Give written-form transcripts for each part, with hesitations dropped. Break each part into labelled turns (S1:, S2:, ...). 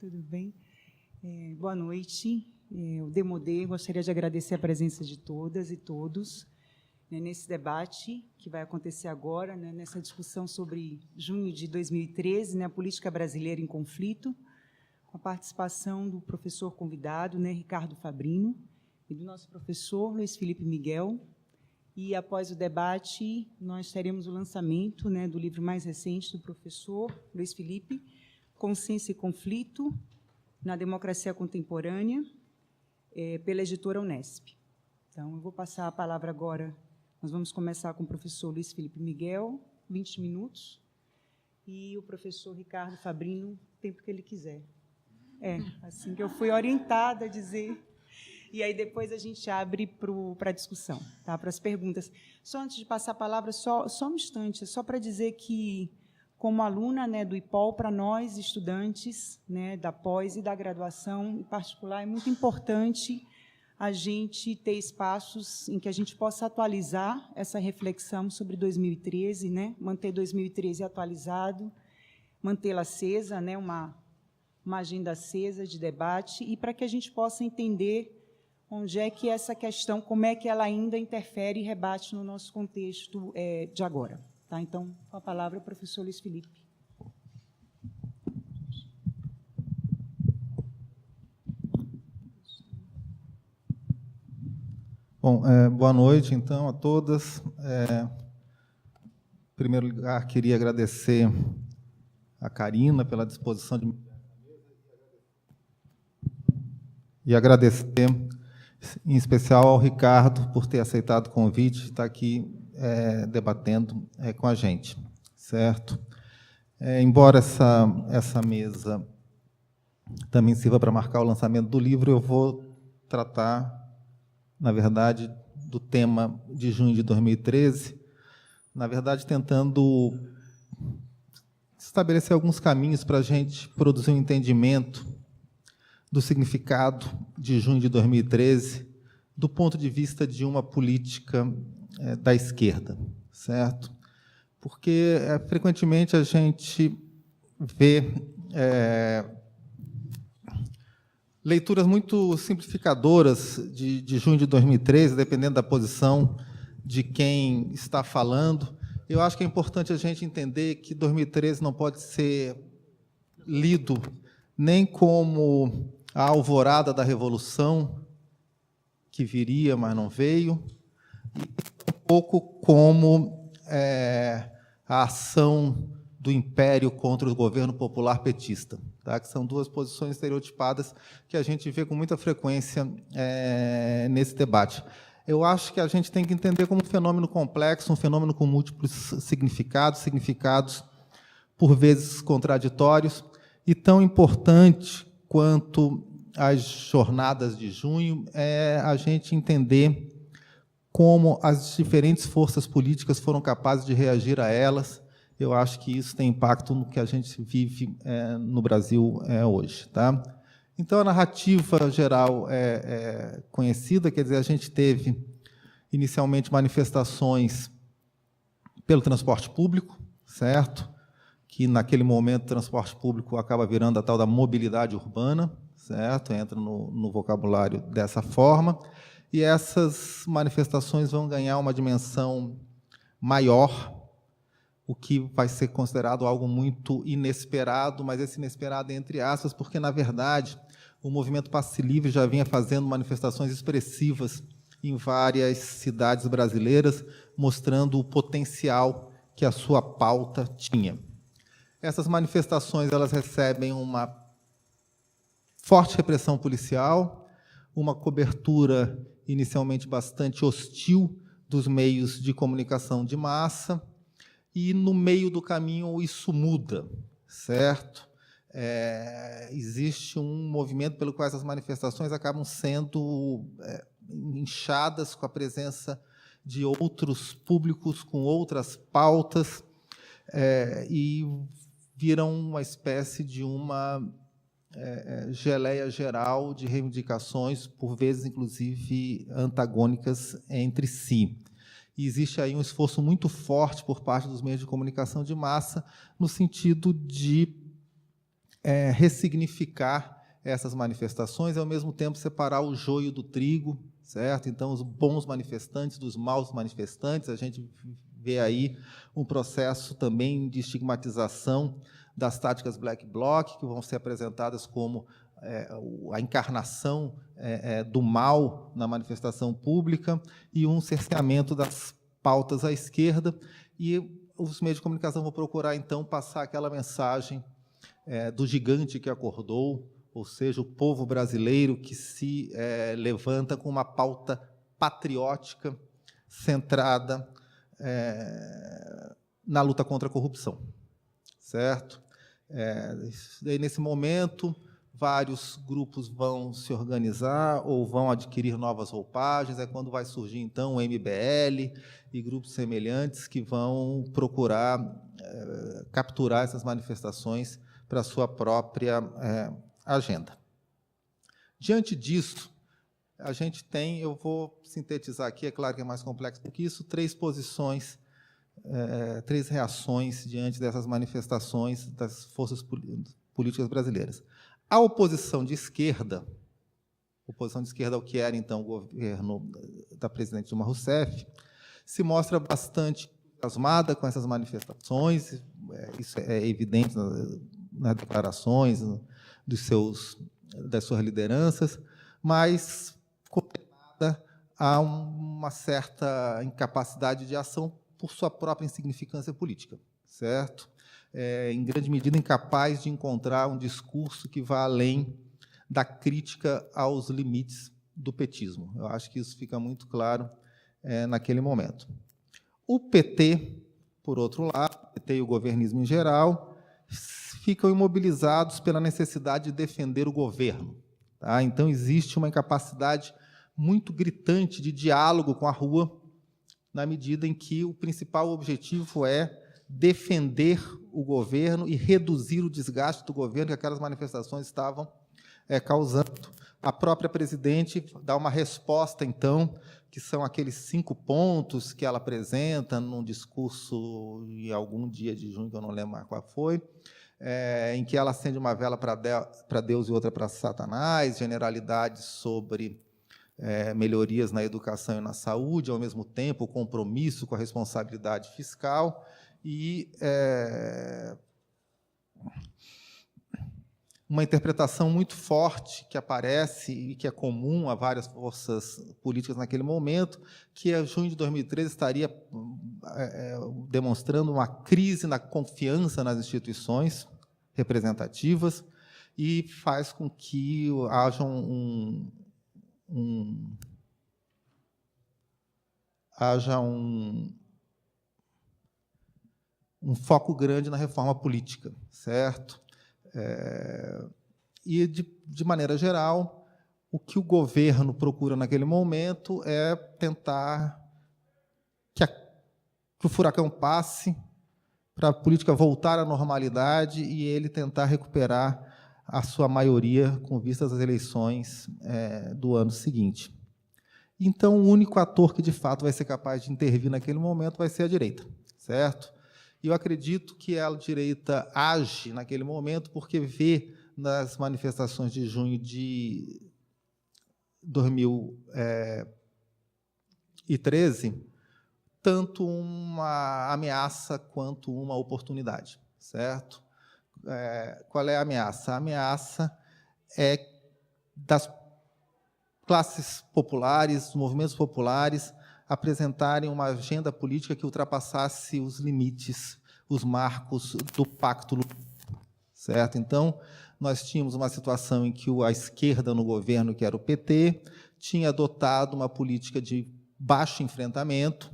S1: Tudo bem? Boa noite. Eu demodei, gostaria de agradecer a presença de todas e todos nesse debate que vai acontecer agora, nessa discussão sobre junho de 2013, a política brasileira em conflito, com a participação do professor convidado, Ricardo Fabrino, e do nosso professor Luiz Felipe Miguel. E, após o debate, nós teremos o lançamento do livro mais recente do professor Luiz Felipe, Consciência e Conflito na Democracia Contemporânea, pela editora Unesp. Então, eu vou passar a palavra agora. Nós vamos começar com o professor Luiz Felipe Miguel, 20 minutos, e o professor Ricardo Fabrino, o tempo que ele quiser. Assim que eu fui orientada a dizer. E aí depois a gente abre para a discussão, tá? Para as perguntas. Só antes de passar a palavra, só um instante, só para dizer que, como aluna do IPOL, para nós, estudantes da pós e da graduação, em particular, é muito importante a gente ter espaços em que a gente possa atualizar essa reflexão sobre 2013, manter 2013 atualizado, mantê-la acesa, uma agenda acesa de debate, e para que a gente possa entender onde é que essa questão, como é que ela ainda interfere e rebate no nosso contexto de agora. Tá? Então, com a palavra, o professor Luiz Felipe.
S2: Bom, boa noite, então, a todas. Em primeiro lugar, queria agradecer a Karina pela disposição de... E agradecer, em especial, ao Ricardo por ter aceitado o convite e estar aqui debatendo com a gente, certo? Embora essa mesa também sirva para marcar o lançamento do livro, eu vou tratar, na verdade, do tema de junho de 2013, na verdade, tentando estabelecer alguns caminhos para a gente produzir um entendimento do significado de junho de 2013, do ponto de vista de uma política da esquerda, certo? Porque, frequentemente, a gente vê leituras muito simplificadoras de junho de 2013, dependendo da posição de quem está falando. Eu acho que é importante a gente entender que 2013 não pode ser lido nem como a alvorada da Revolução, que viria, mas não veio, e um pouco como a ação do Império contra o governo popular petista, tá? Que são duas posições estereotipadas que a gente vê com muita frequência nesse debate. Eu acho que a gente tem que entender como um fenômeno complexo, um fenômeno com múltiplos significados por vezes contraditórios, e tão importante quanto as jornadas de junho é a gente entender como as diferentes forças políticas foram capazes de reagir a elas. Eu acho que isso tem impacto no que a gente vive no Brasil hoje. Tá? Então, a narrativa geral é conhecida, quer dizer, a gente teve, inicialmente, manifestações pelo transporte público, certo? Que, naquele momento, o transporte público acaba virando a tal da mobilidade urbana, certo? Entra no vocabulário dessa forma, e essas manifestações vão ganhar uma dimensão maior, o que vai ser considerado algo muito inesperado, mas esse inesperado entre aspas, porque, na verdade, o movimento Passe Livre já vinha fazendo manifestações expressivas em várias cidades brasileiras, mostrando o potencial que a sua pauta tinha. Essas manifestações elas recebem uma forte repressão policial, uma cobertura inicialmente bastante hostil dos meios de comunicação de massa, e, no meio do caminho, isso muda, certo? Existe um movimento pelo qual essas manifestações acabam sendo inchadas com a presença de outros públicos, com outras pautas, e viram uma espécie de uma geleia geral de reivindicações, por vezes, inclusive, antagônicas entre si. E existe aí um esforço muito forte por parte dos meios de comunicação de massa no sentido de ressignificar essas manifestações e, ao mesmo tempo, separar o joio do trigo, certo? Então, os bons manifestantes dos maus manifestantes. A gente vê aí um processo também de estigmatização das táticas black bloc, que vão ser apresentadas como a encarnação do mal na manifestação pública, e um cerceamento das pautas à esquerda. E os meios de comunicação vão procurar, então, passar aquela mensagem do gigante que acordou, ou seja, o povo brasileiro que se levanta com uma pauta patriótica centrada na luta contra a corrupção, certo? Daí, nesse momento, vários grupos vão se organizar ou vão adquirir novas roupagens, é quando vai surgir, então, o MBL e grupos semelhantes que vão procurar capturar essas manifestações para a sua própria agenda. Diante disso, a gente tem, eu vou sintetizar aqui, é claro que é mais complexo do que isso, 3 posições, 3 reações diante dessas manifestações das forças políticas brasileiras. A oposição de esquerda ao que era, então, o governo da presidente Dilma Rousseff, se mostra bastante entusiasmada com essas manifestações, isso é evidente nas declarações das suas lideranças, mas condenada a uma certa incapacidade de ação por sua própria insignificância política, certo? Em grande medida, incapaz de encontrar um discurso que vá além da crítica aos limites do petismo. Eu acho que isso fica muito claro naquele momento. O PT, por outro lado, o PT e o governismo em geral, ficam imobilizados pela necessidade de defender o governo. Tá? Então, existe uma incapacidade muito gritante de diálogo com a rua, na medida em que o principal objetivo é defender o governo e reduzir o desgaste do governo que aquelas manifestações estavam causando. A própria presidente dá uma resposta, então, que são aqueles 5 pontos que ela apresenta num discurso em algum dia de junho, que eu não lembro mais qual foi, em que ela acende uma vela para Deus e outra para Satanás, generalidades sobre melhorias na educação e na saúde, ao mesmo tempo, o compromisso com a responsabilidade fiscal e uma interpretação muito forte que aparece e que é comum a várias forças políticas naquele momento, que junho de 2013 estaria demonstrando uma crise na confiança nas instituições representativas e faz com que haja um foco grande na reforma política, certo? E, de maneira geral, o que o governo procura naquele momento é tentar que o furacão passe, para a política voltar à normalidade e ele tentar recuperar a sua maioria com vistas às eleições do ano seguinte. Então, o único ator que, de fato, vai ser capaz de intervir naquele momento vai ser a direita, certo? E eu acredito que a direita age naquele momento porque vê nas manifestações de junho de 2013 tanto uma ameaça quanto uma oportunidade, certo? Qual é a ameaça? A ameaça é das classes populares, dos movimentos populares, apresentarem uma agenda política que ultrapassasse os limites, os marcos do pacto, certo? Então, nós tínhamos uma situação em que a esquerda no governo, que era o PT, tinha adotado uma política de baixo enfrentamento,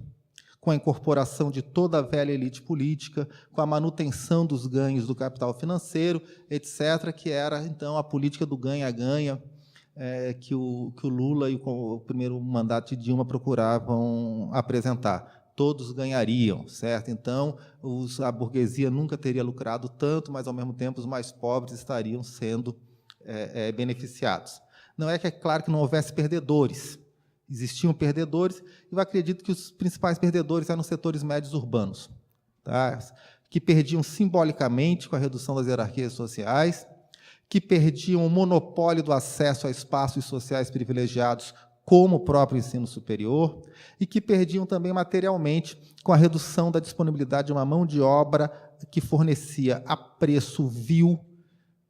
S2: com a incorporação de toda a velha elite política, com a manutenção dos ganhos do capital financeiro, etc., que era, então, a política do ganha-ganha, que o Lula e o primeiro mandato de Dilma procuravam apresentar. Todos ganhariam, certo? Então, a burguesia nunca teria lucrado tanto, mas, ao mesmo tempo, os mais pobres estariam sendo beneficiados. Não é que, é claro, que não houvesse perdedores. Existiam perdedores, e eu acredito que os principais perdedores eram os setores médios urbanos, tá? Que perdiam simbolicamente com a redução das hierarquias sociais, que perdiam o monopólio do acesso a espaços sociais privilegiados, como o próprio ensino superior, e que perdiam também materialmente com a redução da disponibilidade de uma mão de obra que fornecia a preço vil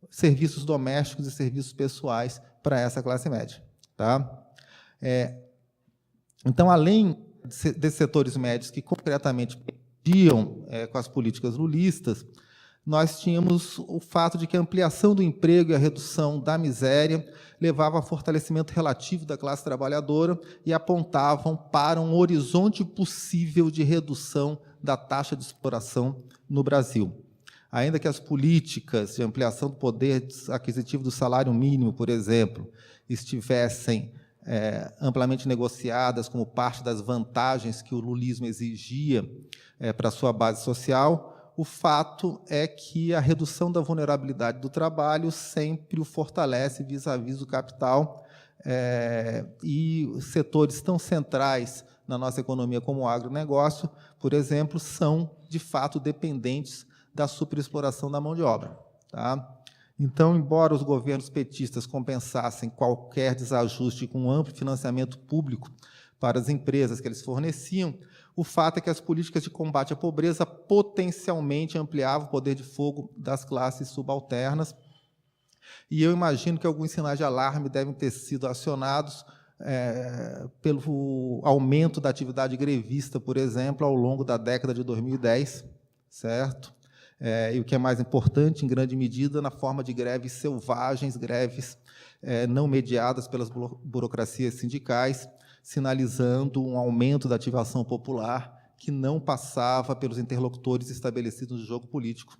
S2: serviços domésticos e serviços pessoais para essa classe média. Tá? Então, além desses setores médios que concretamente perdiam com as políticas lulistas, nós tínhamos o fato de que a ampliação do emprego e a redução da miséria levavam a fortalecimento relativo da classe trabalhadora e apontavam para um horizonte possível de redução da taxa de exploração no Brasil. Ainda que as políticas de ampliação do poder aquisitivo do salário mínimo, por exemplo, estivessem amplamente negociadas como parte das vantagens que o lulismo exigia para a sua base social, o fato é que a redução da vulnerabilidade do trabalho sempre o fortalece vis-à-vis do capital, e setores tão centrais na nossa economia como o agronegócio, por exemplo, são, de fato, dependentes da superexploração da mão de obra. Tá? Então, embora os governos petistas compensassem qualquer desajuste com um amplo financiamento público para as empresas que eles forneciam, o fato é que as políticas de combate à pobreza potencialmente ampliavam o poder de fogo das classes subalternas, e eu imagino que alguns sinais de alarme devem ter sido acionados pelo aumento da atividade grevista, por exemplo, ao longo da década de 2010, certo? E o que é mais importante, em grande medida, na forma de greves selvagens, greves não mediadas pelas burocracias sindicais, sinalizando um aumento da ativação popular que não passava pelos interlocutores estabelecidos no jogo político.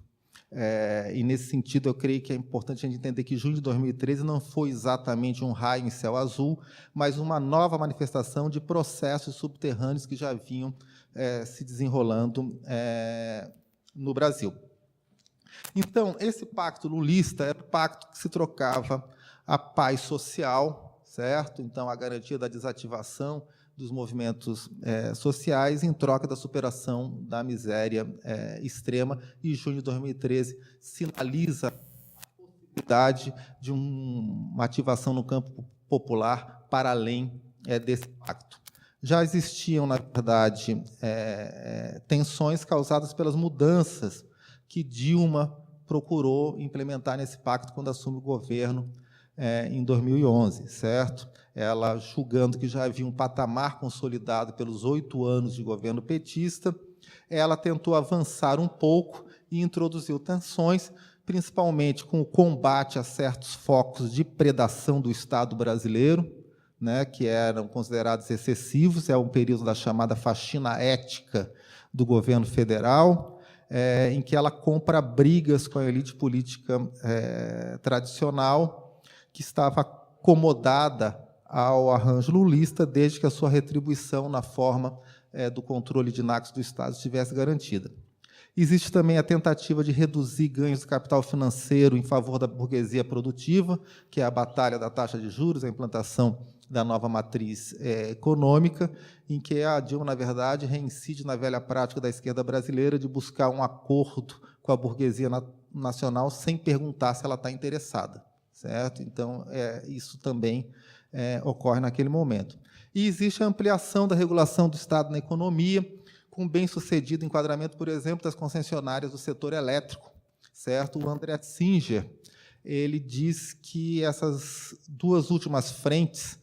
S2: E, nesse sentido, eu creio que é importante a gente entender que junho de 2013 não foi exatamente um raio em céu azul, mas uma nova manifestação de processos subterrâneos que já vinham se desenrolando no Brasil. Então, esse pacto lulista era o pacto que se trocava a paz social, certo? Então, a garantia da desativação dos movimentos sociais em troca da superação da miséria extrema, e junho de 2013 sinaliza a possibilidade de uma ativação no campo popular para além desse pacto. Já existiam, na verdade, tensões causadas pelas mudanças que Dilma procurou implementar nesse pacto quando assume o governo em 2011, certo? Ela, julgando que já havia um patamar consolidado pelos 8 anos de governo petista, ela tentou avançar um pouco e introduziu tensões, principalmente com o combate a certos focos de predação do Estado brasileiro, né, que eram considerados excessivos, um período da chamada faxina ética do governo federal, em que ela compra brigas com a elite política tradicional, que estava acomodada ao arranjo lulista, desde que a sua retribuição na forma do controle de NACs do Estado estivesse garantida. Existe também a tentativa de reduzir ganhos de capital financeiro em favor da burguesia produtiva, que é a batalha da taxa de juros, a implantação da nova matriz econômica, em que a Dilma, na verdade, reincide na velha prática da esquerda brasileira de buscar um acordo com a burguesia nacional sem perguntar se ela está interessada, certo? Então, isso também ocorre naquele momento. E existe a ampliação da regulação do Estado na economia, com bem-sucedido enquadramento, por exemplo, das concessionárias do setor elétrico, certo? O André Singer, ele diz que essas duas últimas frentes,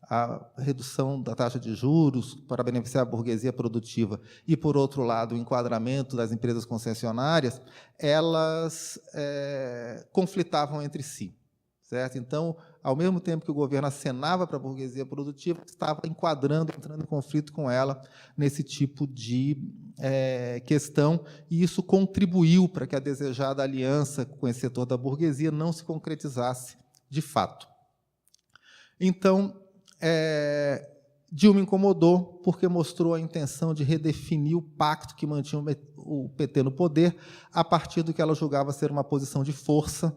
S2: a redução da taxa de juros para beneficiar a burguesia produtiva e, por outro lado, o enquadramento das empresas concessionárias, elas conflitavam entre si, certo? Então, ao mesmo tempo que o governo acenava para a burguesia produtiva, estava enquadrando, entrando em conflito com ela nesse tipo de questão, e isso contribuiu para que a desejada aliança com esse setor da burguesia não se concretizasse de fato. Então, Dilma incomodou porque mostrou a intenção de redefinir o pacto que mantinha o PT no poder a partir do que ela julgava ser uma posição de força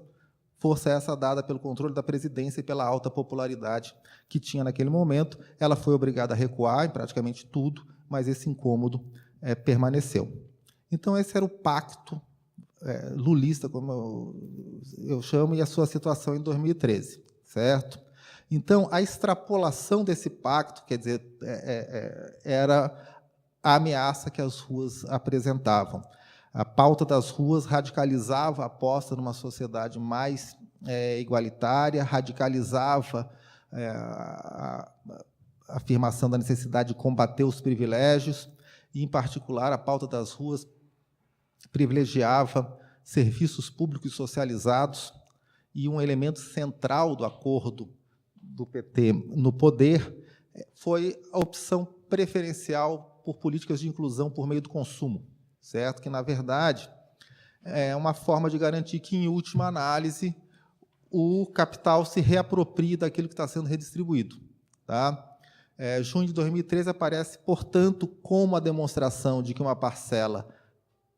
S2: essa dada pelo controle da presidência e pela alta popularidade que tinha naquele momento. Ela foi obrigada a recuar em praticamente tudo, mas esse incômodo permaneceu. Então, esse era o pacto lulista, como eu chamo, e a sua situação em 2013, certo? Então, a extrapolação desse pacto, quer dizer, era a ameaça que as ruas apresentavam. A pauta das ruas radicalizava a aposta numa sociedade mais igualitária, radicalizava a afirmação da necessidade de combater os privilégios, e, em particular, a pauta das ruas privilegiava serviços públicos socializados, e um elemento central do acordo do PT no poder foi a opção preferencial por políticas de inclusão por meio do consumo, certo? Que, na verdade, é uma forma de garantir que, em última análise, o capital se reaproprie daquilo que está sendo redistribuído. Tá? Junho de 2013 aparece, portanto, como a demonstração de que uma parcela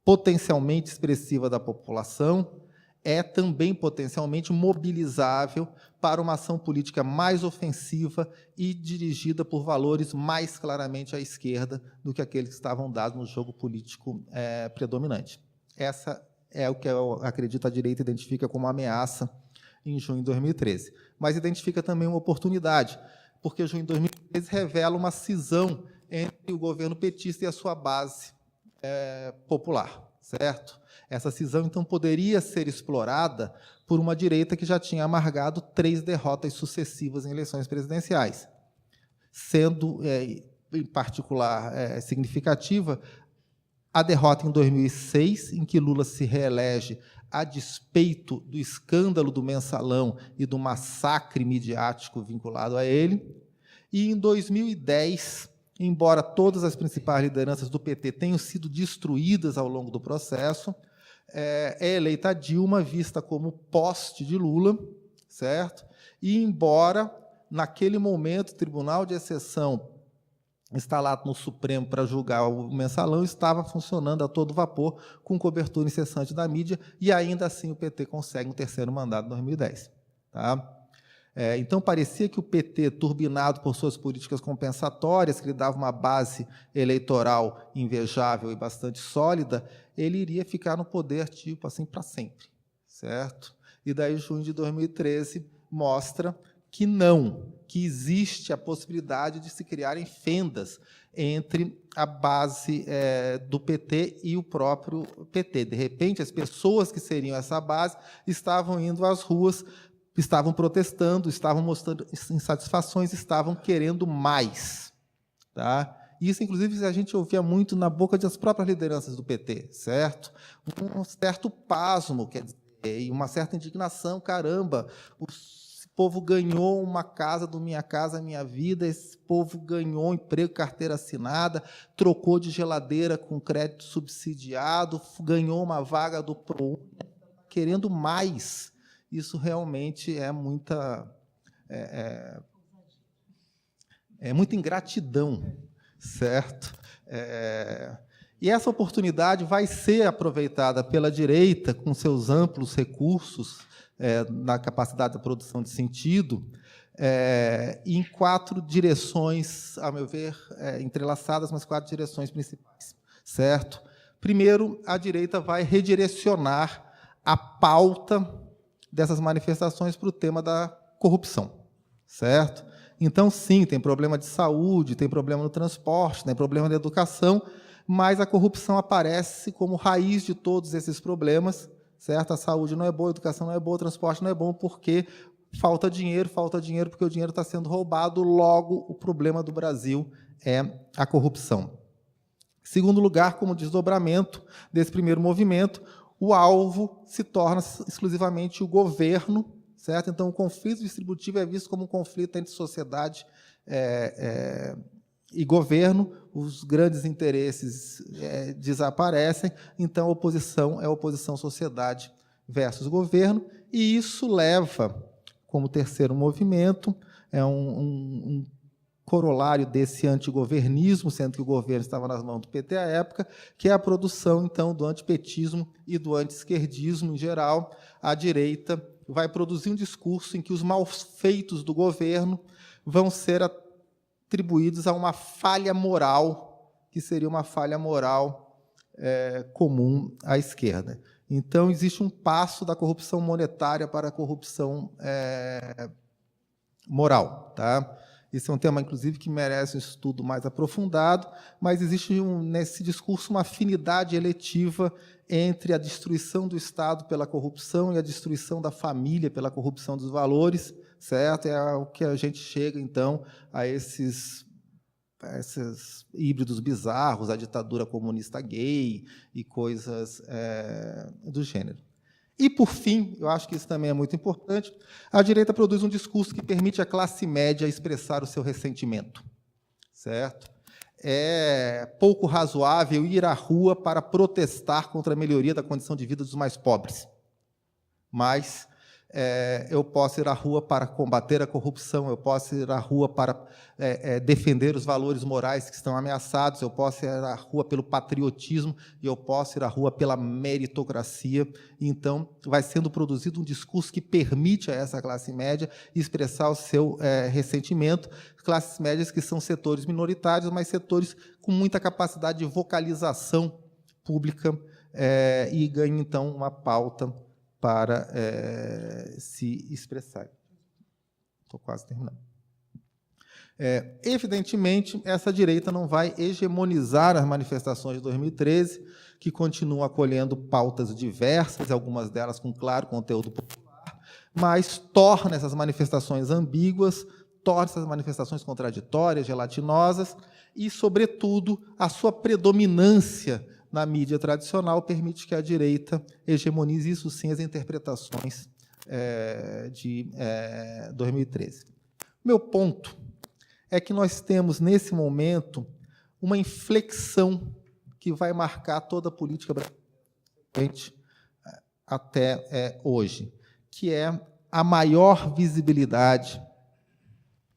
S2: potencialmente expressiva da população é também potencialmente mobilizável para uma ação política mais ofensiva e dirigida por valores mais claramente à esquerda do que aqueles que estavam dados no jogo político predominante. Essa é o que eu acredito a direita identifica como ameaça em junho de 2013. Mas identifica também uma oportunidade, porque junho de 2013 revela uma cisão entre o governo petista e a sua base popular, certo? Essa cisão, então, poderia ser explorada por uma direita que já tinha amargado 3 derrotas sucessivas em eleições presidenciais, sendo, em particular, significativa a derrota em 2006, em que Lula se reelege a despeito do escândalo do Mensalão e do massacre midiático vinculado a ele, e em 2010, embora todas as principais lideranças do PT tenham sido destruídas ao longo do processo, é eleita a Dilma, vista como poste de Lula, certo? E, embora, naquele momento, o Tribunal de Exceção, instalado no Supremo para julgar o Mensalão, estava funcionando a todo vapor, com cobertura incessante da mídia, e, ainda assim, o PT consegue um 3º mandato em 2010. Tá? Então, parecia que o PT, turbinado por suas políticas compensatórias, que lhe dava uma base eleitoral invejável e bastante sólida, ele iria ficar no poder, tipo assim, para sempre, certo? E daí, junho de 2013, mostra que não, que existe a possibilidade de se criarem fendas entre a base do PT e o próprio PT. De repente, as pessoas que seriam essa base estavam indo às ruas, estavam protestando, estavam mostrando insatisfações, estavam querendo mais. Tá? Isso, inclusive, a gente ouvia muito na boca das próprias lideranças do PT, certo? Um certo pasmo, quer dizer, e uma certa indignação, caramba, esse povo ganhou uma casa do Minha Casa Minha Vida, esse povo ganhou um emprego, carteira assinada, trocou de geladeira com crédito subsidiado, ganhou uma vaga do ProUni, querendo mais. Isso realmente é muita ingratidão, certo? E essa oportunidade vai ser aproveitada pela direita, com seus amplos recursos na capacidade da produção de sentido, em 4 direções, a meu ver, entrelaçadas, mas 4 direções principais, certo? Primeiro, a direita vai redirecionar a pauta dessas manifestações para o tema da corrupção, certo? Então, sim, tem problema de saúde, tem problema no transporte, tem problema na educação, mas a corrupção aparece como raiz de todos esses problemas, certo? A saúde não é boa, a educação não é boa, o transporte não é bom, porque falta dinheiro porque o dinheiro está sendo roubado, logo o problema do Brasil é a corrupção. Em segundo lugar, como desdobramento desse primeiro movimento, o alvo se torna exclusivamente o governo, certo? Então, o conflito distributivo é visto como um conflito entre sociedade e governo, os grandes interesses desaparecem, então a oposição é a oposição sociedade versus governo, e isso leva, como terceiro movimento, um corolário desse antigovernismo, sendo que o governo estava nas mãos do PT à época, que é a produção, então, do antipetismo e do antiesquerdismo em geral. A direita vai produzir um discurso em que os malfeitos do governo vão ser atribuídos a uma falha moral, que seria uma falha moral comum à esquerda. Então, existe um passo da corrupção monetária para a corrupção moral. Tá? Esse é um tema, inclusive, que merece um estudo mais aprofundado, mas existe nesse discurso uma afinidade eletiva entre a destruição do Estado pela corrupção e a destruição da família pela corrupção dos valores, certo? É o que a gente chega, então, a esses híbridos bizarros, a ditadura comunista gay e coisas do gênero. E, por fim, eu acho que isso também é muito importante, a direita produz um discurso que permite à classe média expressar o seu ressentimento, certo? É pouco razoável ir à rua para protestar contra a melhoria da condição de vida dos mais pobres, mas eu posso ir à rua para combater a corrupção, eu posso ir à rua para defender os valores morais que estão ameaçados, eu posso ir à rua pelo patriotismo e eu posso ir à rua pela meritocracia. Então, vai sendo produzido um discurso que permite a essa classe média expressar o seu ressentimento, classes médias que são setores minoritários, mas setores com muita capacidade de vocalização pública e ganham, então, uma pauta para se expressar. Estou quase terminando. Evidentemente, essa direita não vai hegemonizar as manifestações de 2013, que continuam acolhendo pautas diversas, algumas delas com claro conteúdo popular, mas torna essas manifestações ambíguas, torna essas manifestações contraditórias, gelatinosas, e, sobretudo, a sua predominância na mídia tradicional permite que a direita hegemonize, isso sim, as interpretações de 2013. Meu ponto é que nós temos, nesse momento, uma inflexão que vai marcar toda a política brasileira até hoje, que é a maior visibilidade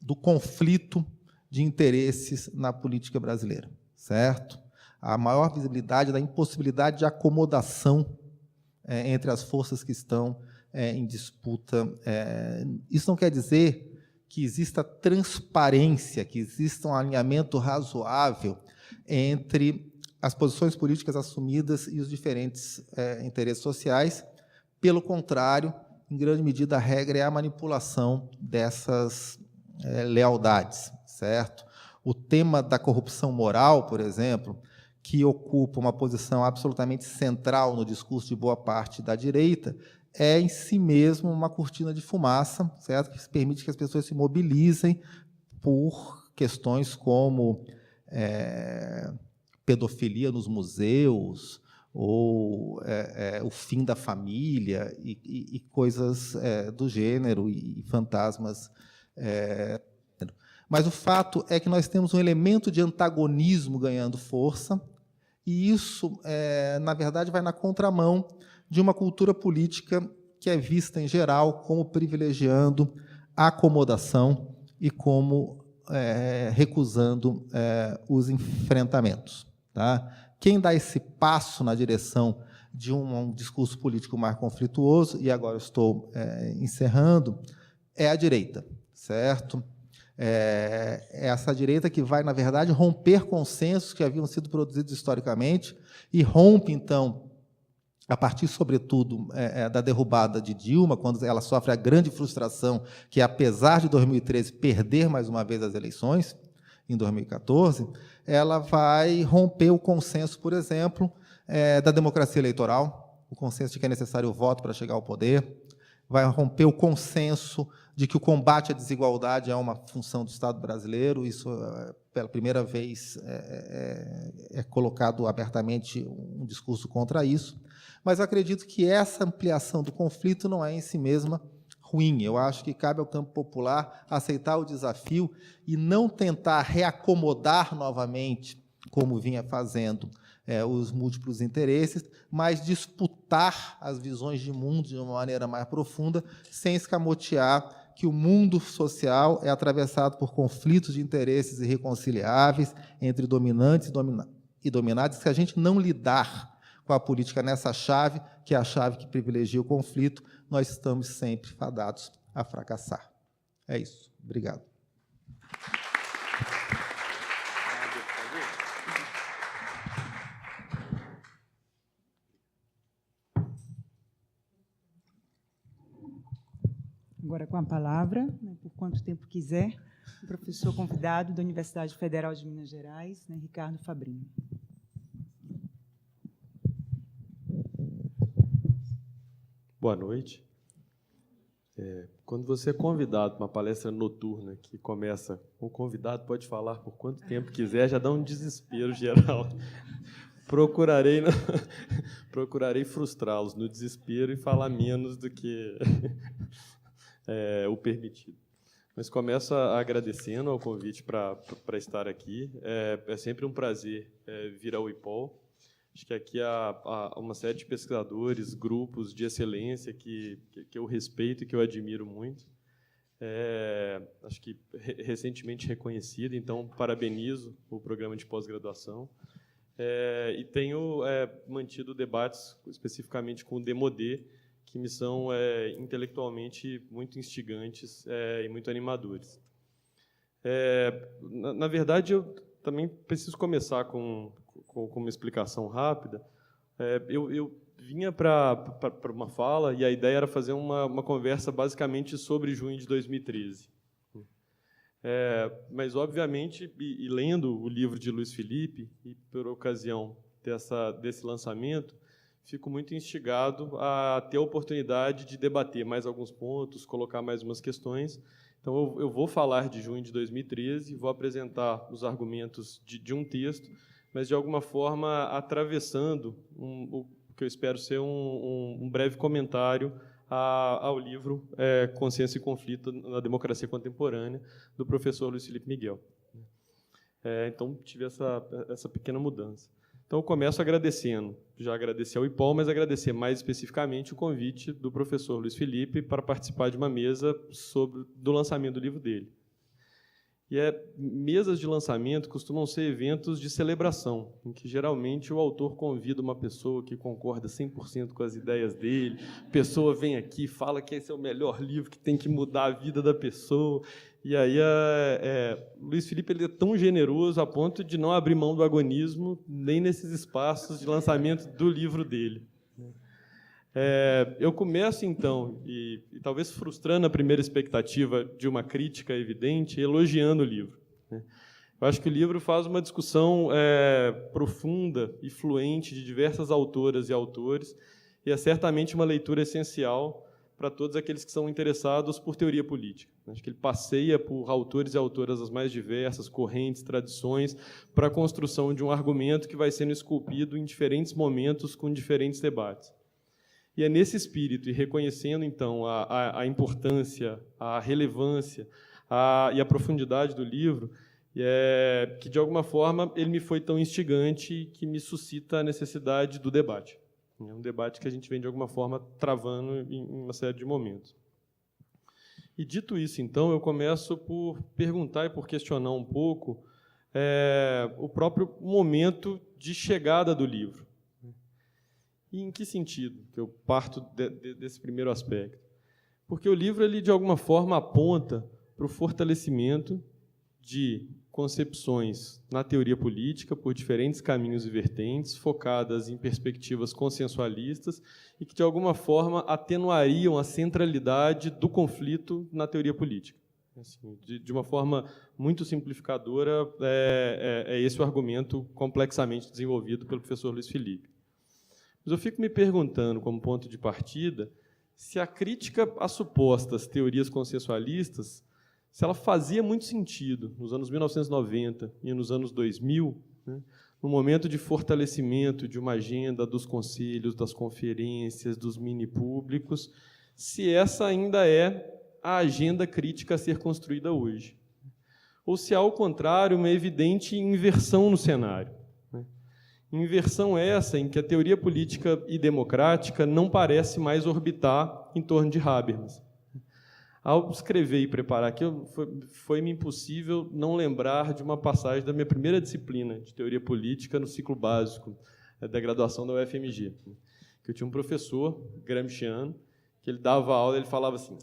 S2: do conflito de interesses na política brasileira, certo? A maior visibilidade da impossibilidade de acomodação entre as forças que estão em disputa. Isso não quer dizer que exista transparência, que exista um alinhamento razoável entre as posições políticas assumidas e os diferentes interesses sociais. Pelo contrário, em grande medida, a regra é a manipulação dessas lealdades, certo? O tema da corrupção moral, por exemplo, que ocupa uma posição absolutamente central no discurso de boa parte da direita, é em si mesmo uma cortina de fumaça, certo? Que permite que as pessoas se mobilizem por questões como pedofilia nos museus, ou o fim da família, e coisas do gênero, e fantasmas. Mas o fato é que nós temos um elemento de antagonismo ganhando força, e isso, na verdade, vai na contramão de uma cultura política que é vista, em geral, como privilegiando a acomodação e como recusando os enfrentamentos. Tá? Quem dá esse passo na direção de um discurso político mais conflituoso, e agora eu estou encerrando, é a direita, certo? Essa direita que vai, na verdade, romper consensos que haviam sido produzidos historicamente e rompe, então, a partir, sobretudo, da derrubada de Dilma, quando ela sofre a grande frustração que, apesar de 2013 perder mais uma vez as eleições, em 2014, ela vai romper o consenso, por exemplo, da democracia eleitoral, o consenso de que é necessário o voto para chegar ao poder, vai romper o consenso de que o combate à desigualdade é uma função do Estado brasileiro. Isso, pela primeira vez, é colocado abertamente um discurso contra isso. Mas eu acredito que essa ampliação do conflito não é, em si mesma, ruim. Eu acho que cabe ao campo popular aceitar o desafio e não tentar reacomodar novamente, como vinha fazendo, os múltiplos interesses, mas disputar as visões de mundo de uma maneira mais profunda, sem escamotear que o mundo social é atravessado por conflitos de interesses irreconciliáveis entre dominantes e dominados. Se a gente não lidar com a política nessa chave, que é a chave que privilegia o conflito, nós estamos sempre fadados a fracassar. É isso. Obrigado.
S1: agora com a palavra, né, por quanto tempo quiser, o professor convidado da Universidade Federal de Minas Gerais, né, Ricardo Fabrini.
S3: Boa noite. Quando você é convidado para uma palestra noturna que começa, o convidado pode falar por quanto tempo quiser, já dá um desespero geral. Procurarei frustrá-los no desespero e falar menos do que o permitido. Mas começo agradecendo ao convite para estar aqui. É sempre um prazer vir ao IPOL. Acho que aqui há uma série de pesquisadores, grupos de excelência que eu respeito e que eu admiro muito. Acho que recentemente reconhecido, então parabenizo o programa de pós-graduação. E tenho mantido debates especificamente com o Demodé, que me são intelectualmente muito instigantes e muito animadores. Na verdade, eu também preciso começar com uma explicação rápida. Eu vinha para uma fala e a ideia era fazer uma conversa basicamente sobre junho de 2013. Mas, obviamente, e lendo o livro de Luiz Felipe, e por ocasião desse lançamento, fico muito instigado a ter a oportunidade de debater mais alguns pontos, colocar mais umas questões. Então, eu vou falar de junho de 2013, vou apresentar os argumentos de um texto, mas, de alguma forma, atravessando o que eu espero ser um breve comentário ao livro Consciência e Conflito na Democracia Contemporânea, do professor Luiz Felipe Miguel. Então, tive essa pequena mudança. Então, eu começo agradecendo, já agradeci ao IPOL, mas agradecer mais especificamente o convite do professor Luiz Felipe para participar de uma mesa do lançamento do livro dele. E mesas de lançamento costumam ser eventos de celebração, em que geralmente o autor convida uma pessoa que concorda 100% com as ideias dele, a pessoa vem aqui, fala que esse é o melhor livro, que tem que mudar a vida da pessoa. E aí Luiz Felipe ele é tão generoso a ponto de não abrir mão do agonismo nem nesses espaços de lançamento do livro dele. Eu começo, então, e talvez frustrando a primeira expectativa de uma crítica evidente, elogiando o livro. Eu acho que o livro faz uma discussão profunda e fluente de diversas autoras e autores, e é certamente uma leitura essencial para todos aqueles que são interessados por teoria política. Acho que ele passeia por autores e autoras as mais diversas, correntes, tradições, para a construção de um argumento que vai sendo esculpido em diferentes momentos, com diferentes debates. E é nesse espírito, e reconhecendo, então, a importância, a relevância e a profundidade do livro, que, de alguma forma, ele me foi tão instigante que me suscita a necessidade do debate. É um debate que a gente vem, de alguma forma, travando em uma série de momentos. E, dito isso, então, eu começo por perguntar e por questionar um pouco o próprio momento de chegada do livro. E em que sentido que eu parto desse primeiro aspecto? Porque o livro, ele, de alguma forma, aponta para o fortalecimento de concepções na teoria política por diferentes caminhos e vertentes, focadas em perspectivas consensualistas e que, de alguma forma, atenuariam a centralidade do conflito na teoria política. Assim, de uma forma muito simplificadora, é esse o argumento complexamente desenvolvido pelo professor Luiz Felipe. Mas eu fico me perguntando, como ponto de partida, se a crítica às supostas teorias consensualistas, se ela fazia muito sentido nos anos 1990 e nos anos 2000, no momento de fortalecimento de uma agenda dos conselhos, das conferências, dos mini-públicos, se essa ainda é a agenda crítica a ser construída hoje. Ou se, ao contrário, uma evidente inversão no cenário. Inversão essa em que a teoria política e democrática não parece mais orbitar em torno de Habermas. Ao escrever e preparar aqui, foi-me impossível não lembrar de uma passagem da minha primeira disciplina de teoria política no ciclo básico da graduação da UFMG. Que eu tinha um professor, gramsciano, que ele dava aula, ele falava assim: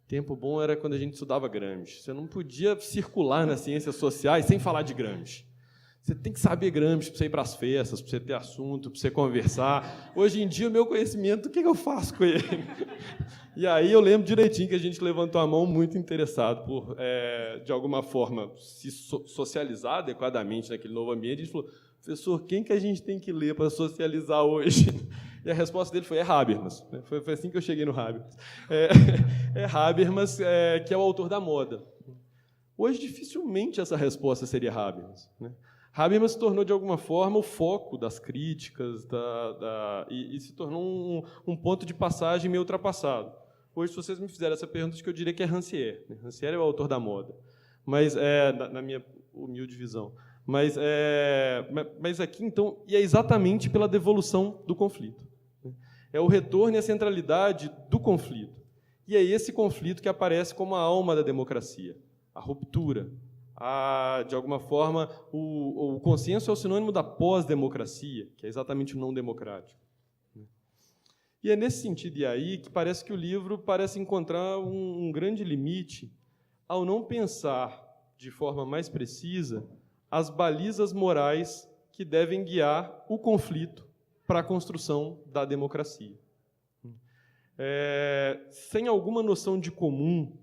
S3: tempo bom era quando a gente estudava Gramsci. Você não podia circular nas ciências sociais sem falar de Gramsci. Você tem que saber Gramsci para você ir para as festas, para você ter assunto, para você conversar. Hoje em dia, o meu conhecimento, o que eu faço com ele? E aí eu lembro direitinho que a gente levantou a mão muito interessado por, de alguma forma, se socializar adequadamente naquele novo ambiente. A gente falou, professor, quem que a gente tem que ler para socializar hoje? E a resposta dele foi, Habermas. Foi assim que eu cheguei no Habermas. Habermas, que é o autor da moda. Hoje, dificilmente essa resposta seria Habermas, né? Habermas se tornou, de alguma forma, o foco das críticas e se tornou um ponto de passagem meio ultrapassado. Hoje, se vocês me fizerem essa pergunta, acho que eu diria que é Rancière. Rancière é o autor da moda, mas na minha humilde visão. Mas aqui, então, e é exatamente pela devolução do conflito. É o retorno e a centralidade do conflito. E é esse conflito que aparece como a alma da democracia, a ruptura. De alguma forma, o consenso é o sinônimo da pós-democracia, que é exatamente o não democrático. E é nesse sentido e aí que parece que o livro parece encontrar um grande limite ao não pensar de forma mais precisa as balizas morais que devem guiar o conflito para a construção da democracia. Sem alguma noção de comum,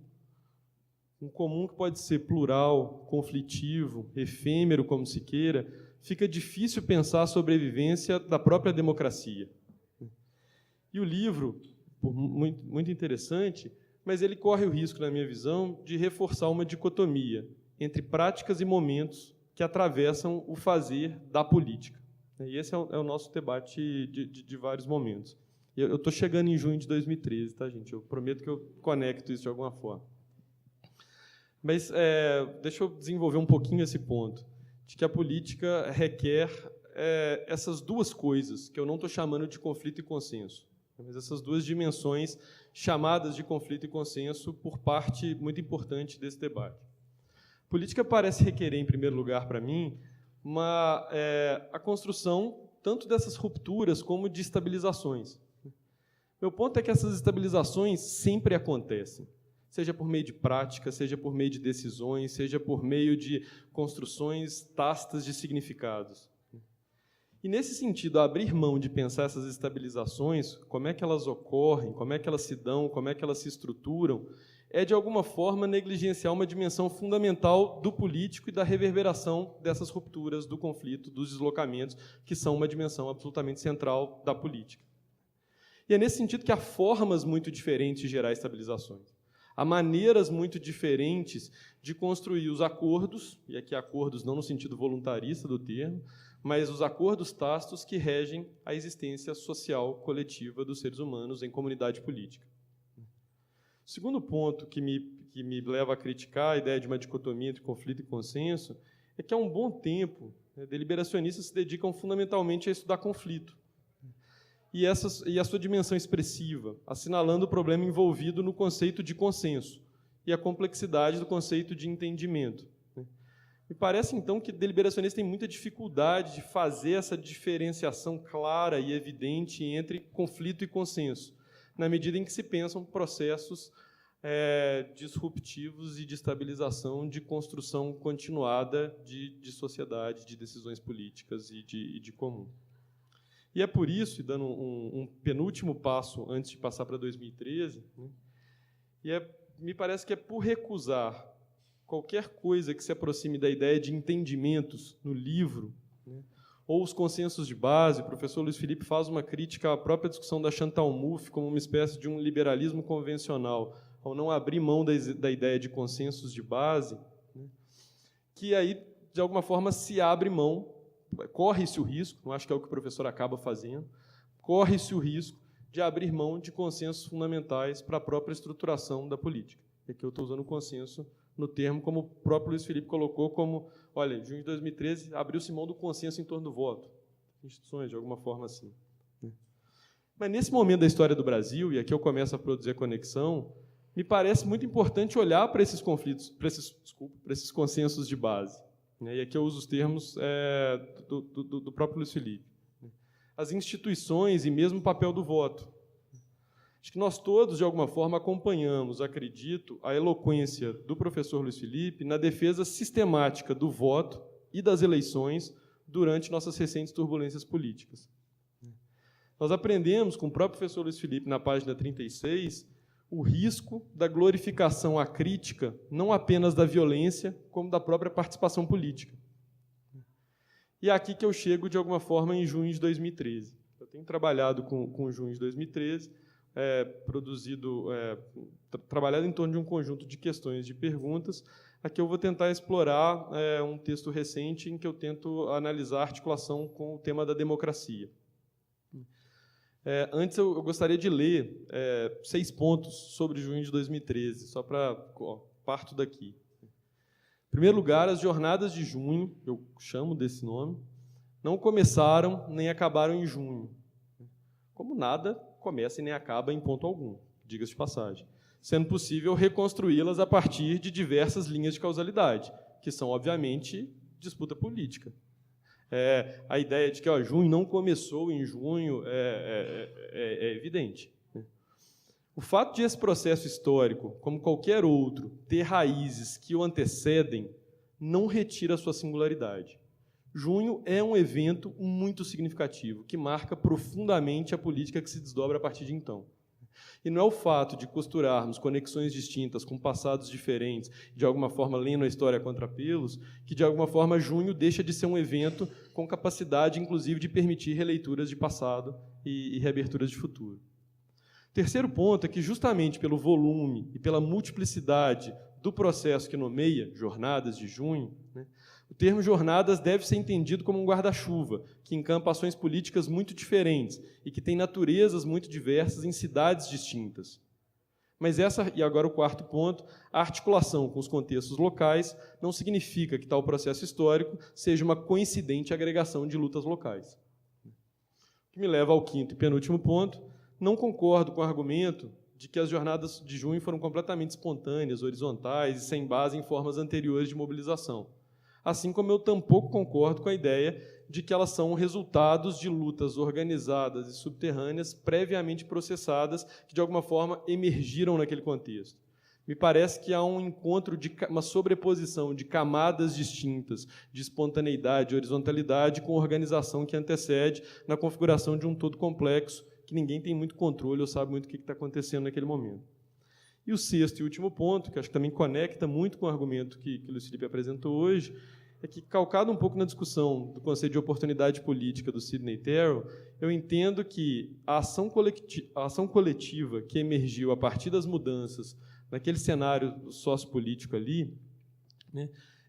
S3: um comum que pode ser plural, conflitivo, efêmero, como se queira, fica difícil pensar a sobrevivência da própria democracia. E o livro, muito, muito interessante, mas ele corre o risco, na minha visão, de reforçar uma dicotomia entre práticas e momentos que atravessam o fazer da política. E esse é o nosso debate de vários momentos. Eu estou chegando em junho de 2013, tá, gente? Eu prometo que eu conecto isso de alguma forma. Mas deixa eu desenvolver um pouquinho esse ponto, de que a política requer essas duas coisas, que eu não estou chamando de conflito e consenso, mas essas duas dimensões chamadas de conflito e consenso por parte muito importante desse debate. A política parece requerer, em primeiro lugar, para mim, a construção tanto dessas rupturas como de estabilizações. Meu ponto é que essas estabilizações sempre acontecem, seja por meio de prática, seja por meio de decisões, seja por meio de construções tácitas de significados. E, nesse sentido, abrir mão de pensar essas estabilizações, como é que elas ocorrem, como é que elas se dão, como é que elas se estruturam, de alguma forma, negligenciar uma dimensão fundamental do político e da reverberação dessas rupturas, do conflito, dos deslocamentos, que são uma dimensão absolutamente central da política. E é nesse sentido que há formas muito diferentes de gerar estabilizações. Há maneiras muito diferentes de construir os acordos, e aqui acordos não no sentido voluntarista do termo, mas os acordos tácitos que regem a existência social coletiva dos seres humanos em comunidade política. O segundo ponto que me leva a criticar a ideia de uma dicotomia entre conflito e consenso é que há um bom tempo, deliberacionistas se dedicam fundamentalmente a estudar conflito, e a sua dimensão expressiva, assinalando o problema envolvido no conceito de consenso e a complexidade do conceito de entendimento. Me parece, então, que deliberacionistas têm muita dificuldade de fazer essa diferenciação clara e evidente entre conflito e consenso, na medida em que se pensam processos disruptivos e de estabilização, de construção continuada de sociedade, de decisões políticas e de comum. E é por isso, e dando um penúltimo passo antes de passar para 2013, me parece que é por recusar qualquer coisa que se aproxime da ideia de entendimentos no livro, ou os consensos de base. O professor Luiz Felipe faz uma crítica à própria discussão da Chantal Mouffe como uma espécie de um liberalismo convencional, ao não abrir mão da ideia de consensos de base, que aí, de alguma forma, se abre mão, corre-se o risco, não acho que é o que o professor acaba fazendo, corre-se o risco de abrir mão de consensos fundamentais para a própria estruturação da política. E aqui eu estou usando o consenso no termo, como o próprio Luiz Felipe colocou, como, olha, em junho de 2013, abriu-se mão do consenso em torno do voto. Instituições, de alguma forma assim. Mas, nesse momento da história do Brasil, e aqui eu começo a produzir a conexão, me parece muito importante olhar para esses conflitos, para esses consensos de base. E aqui eu uso os termos do próprio Luiz Felipe. As instituições e mesmo o papel do voto. Acho que nós todos, de alguma forma, acompanhamos, acredito, a eloquência do professor Luiz Felipe na defesa sistemática do voto e das eleições durante nossas recentes turbulências políticas. Nós aprendemos com o próprio professor Luiz Felipe, na página 36, o risco da glorificação à crítica, não apenas da violência, como da própria participação política. E é aqui que eu chego, de alguma forma, em junho de 2013. Eu tenho trabalhado com junho de 2013, trabalhado em torno de um conjunto de questões, de perguntas. Aqui eu vou tentar explorar um texto recente em que eu tento analisar a articulação com o tema da democracia. Antes, eu gostaria de ler 6 pontos sobre junho de 2013, só para... parto daqui. Em primeiro lugar, as jornadas de junho, eu chamo desse nome, não começaram nem acabaram em junho. Como nada começa e nem acaba em ponto algum, diga-se de passagem, sendo possível reconstruí-las a partir de diversas linhas de causalidade, que são, obviamente, disputa política. A ideia de que junho não começou em junho é evidente. O fato de esse processo histórico, como qualquer outro, ter raízes que o antecedem, não retira a sua singularidade. Junho é um evento muito significativo, que marca profundamente a política que se desdobra a partir de então. E não é o fato de costurarmos conexões distintas com passados diferentes, de alguma forma lendo a história a contrapelos, que, de alguma forma, junho deixa de ser um evento com capacidade, inclusive, de permitir releituras de passado e reaberturas de futuro. Terceiro ponto é que, justamente pelo volume e pela multiplicidade do processo que nomeia jornadas de junho, o termo jornadas deve ser entendido como um guarda-chuva, que encampa ações políticas muito diferentes e que tem naturezas muito diversas em cidades distintas. Mas e agora o quarto ponto, a articulação com os contextos locais não significa que tal processo histórico seja uma coincidente agregação de lutas locais. O que me leva ao quinto e penúltimo ponto, não concordo com o argumento de que as jornadas de junho foram completamente espontâneas, horizontais e sem base em formas anteriores de mobilização. Assim como eu tampouco concordo com a ideia de que elas são resultados de lutas organizadas e subterrâneas previamente processadas que, de alguma forma, emergiram naquele contexto. Me parece que há um encontro, uma sobreposição de camadas distintas de espontaneidade e horizontalidade com a organização que antecede na configuração de um todo complexo que ninguém tem muito controle ou sabe muito o que está acontecendo naquele momento. E o sexto e último ponto, que acho que também conecta muito com o argumento que o Luiz Felipe apresentou hoje, é que, calcado um pouco na discussão do conceito de oportunidade política do Sidney Terrell, eu entendo que a ação coletiva que emergiu a partir das mudanças naquele cenário sociopolítico ali,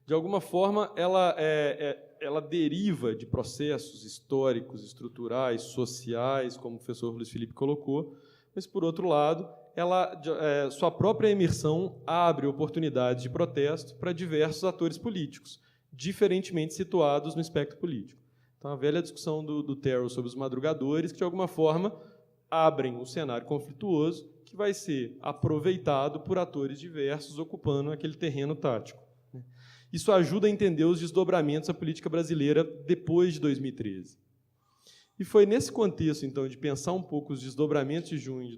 S3: de alguma forma, ela deriva de processos históricos, estruturais, sociais, como o professor Luiz Felipe colocou, mas, por outro lado, sua própria imersão abre oportunidades de protesto para diversos atores políticos, diferentemente situados no espectro político. Então, a velha discussão do Terrell sobre os madrugadores, que, de alguma forma, abrem um cenário conflituoso que vai ser aproveitado por atores diversos ocupando aquele terreno tático. Isso ajuda a entender os desdobramentos da política brasileira depois de 2013. E foi nesse contexto, então, de pensar um pouco os desdobramentos de junho de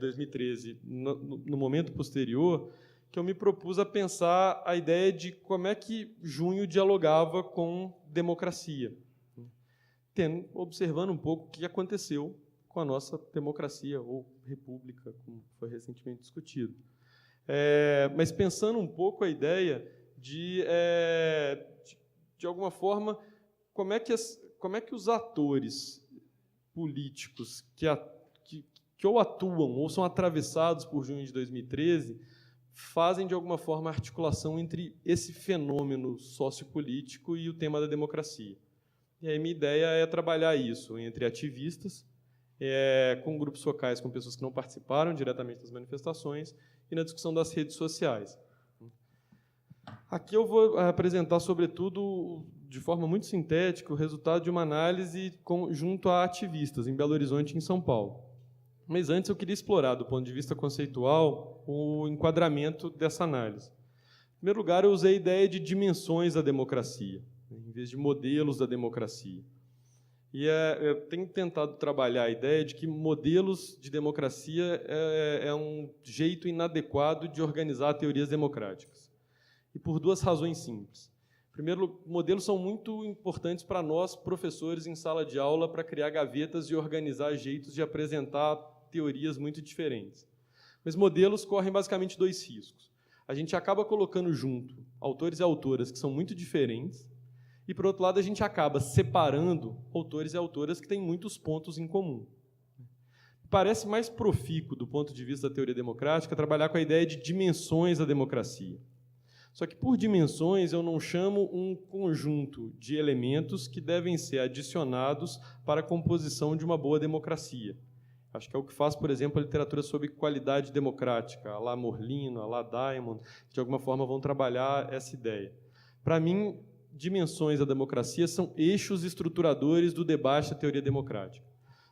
S3: 2013, no momento posterior, que eu me propus a pensar a ideia de como é que junho dialogava com democracia, observando um pouco o que aconteceu com a nossa democracia, ou república, como foi recentemente discutido. Mas pensando um pouco a ideia de alguma forma, como é que os atores políticos que ou atuam ou são atravessados por junho de 2013 fazem, de alguma forma, a articulação entre esse fenômeno sociopolítico e o tema da democracia. E aí minha ideia é trabalhar isso entre ativistas, com grupos locais, com pessoas que não participaram diretamente das manifestações, e na discussão das redes sociais. Aqui eu vou apresentar, sobretudo, de forma muito sintética, o resultado de uma análise junto a ativistas em Belo Horizonte e em São Paulo. Mas antes eu queria explorar, do ponto de vista conceitual, o enquadramento dessa análise. Em primeiro lugar, eu usei a ideia de dimensões da democracia, em vez de modelos da democracia. E eu tenho tentado trabalhar a ideia de que modelos de democracia é um jeito inadequado de organizar teorias democráticas. E por duas razões simples. Em Primeiro, modelos são muito importantes para nós, professores, em sala de aula, para criar gavetas e organizar jeitos de apresentar teorias muito diferentes. Mas modelos correm basicamente 2 riscos. A gente acaba colocando junto autores e autoras que são muito diferentes, e, por outro lado, a gente acaba separando autores e autoras que têm muitos pontos em comum. Parece mais profícuo, do ponto de vista da teoria democrática, trabalhar com a ideia de dimensões da democracia. Só que, por dimensões, eu não chamo um conjunto de elementos que devem ser adicionados para a composição de uma boa democracia. Acho que é o que faz, por exemplo, a literatura sobre qualidade democrática, a lá Morlino, a lá Diamond, que, de alguma forma, vão trabalhar essa ideia. Para mim, dimensões da democracia são eixos estruturadores do debate da teoria democrática.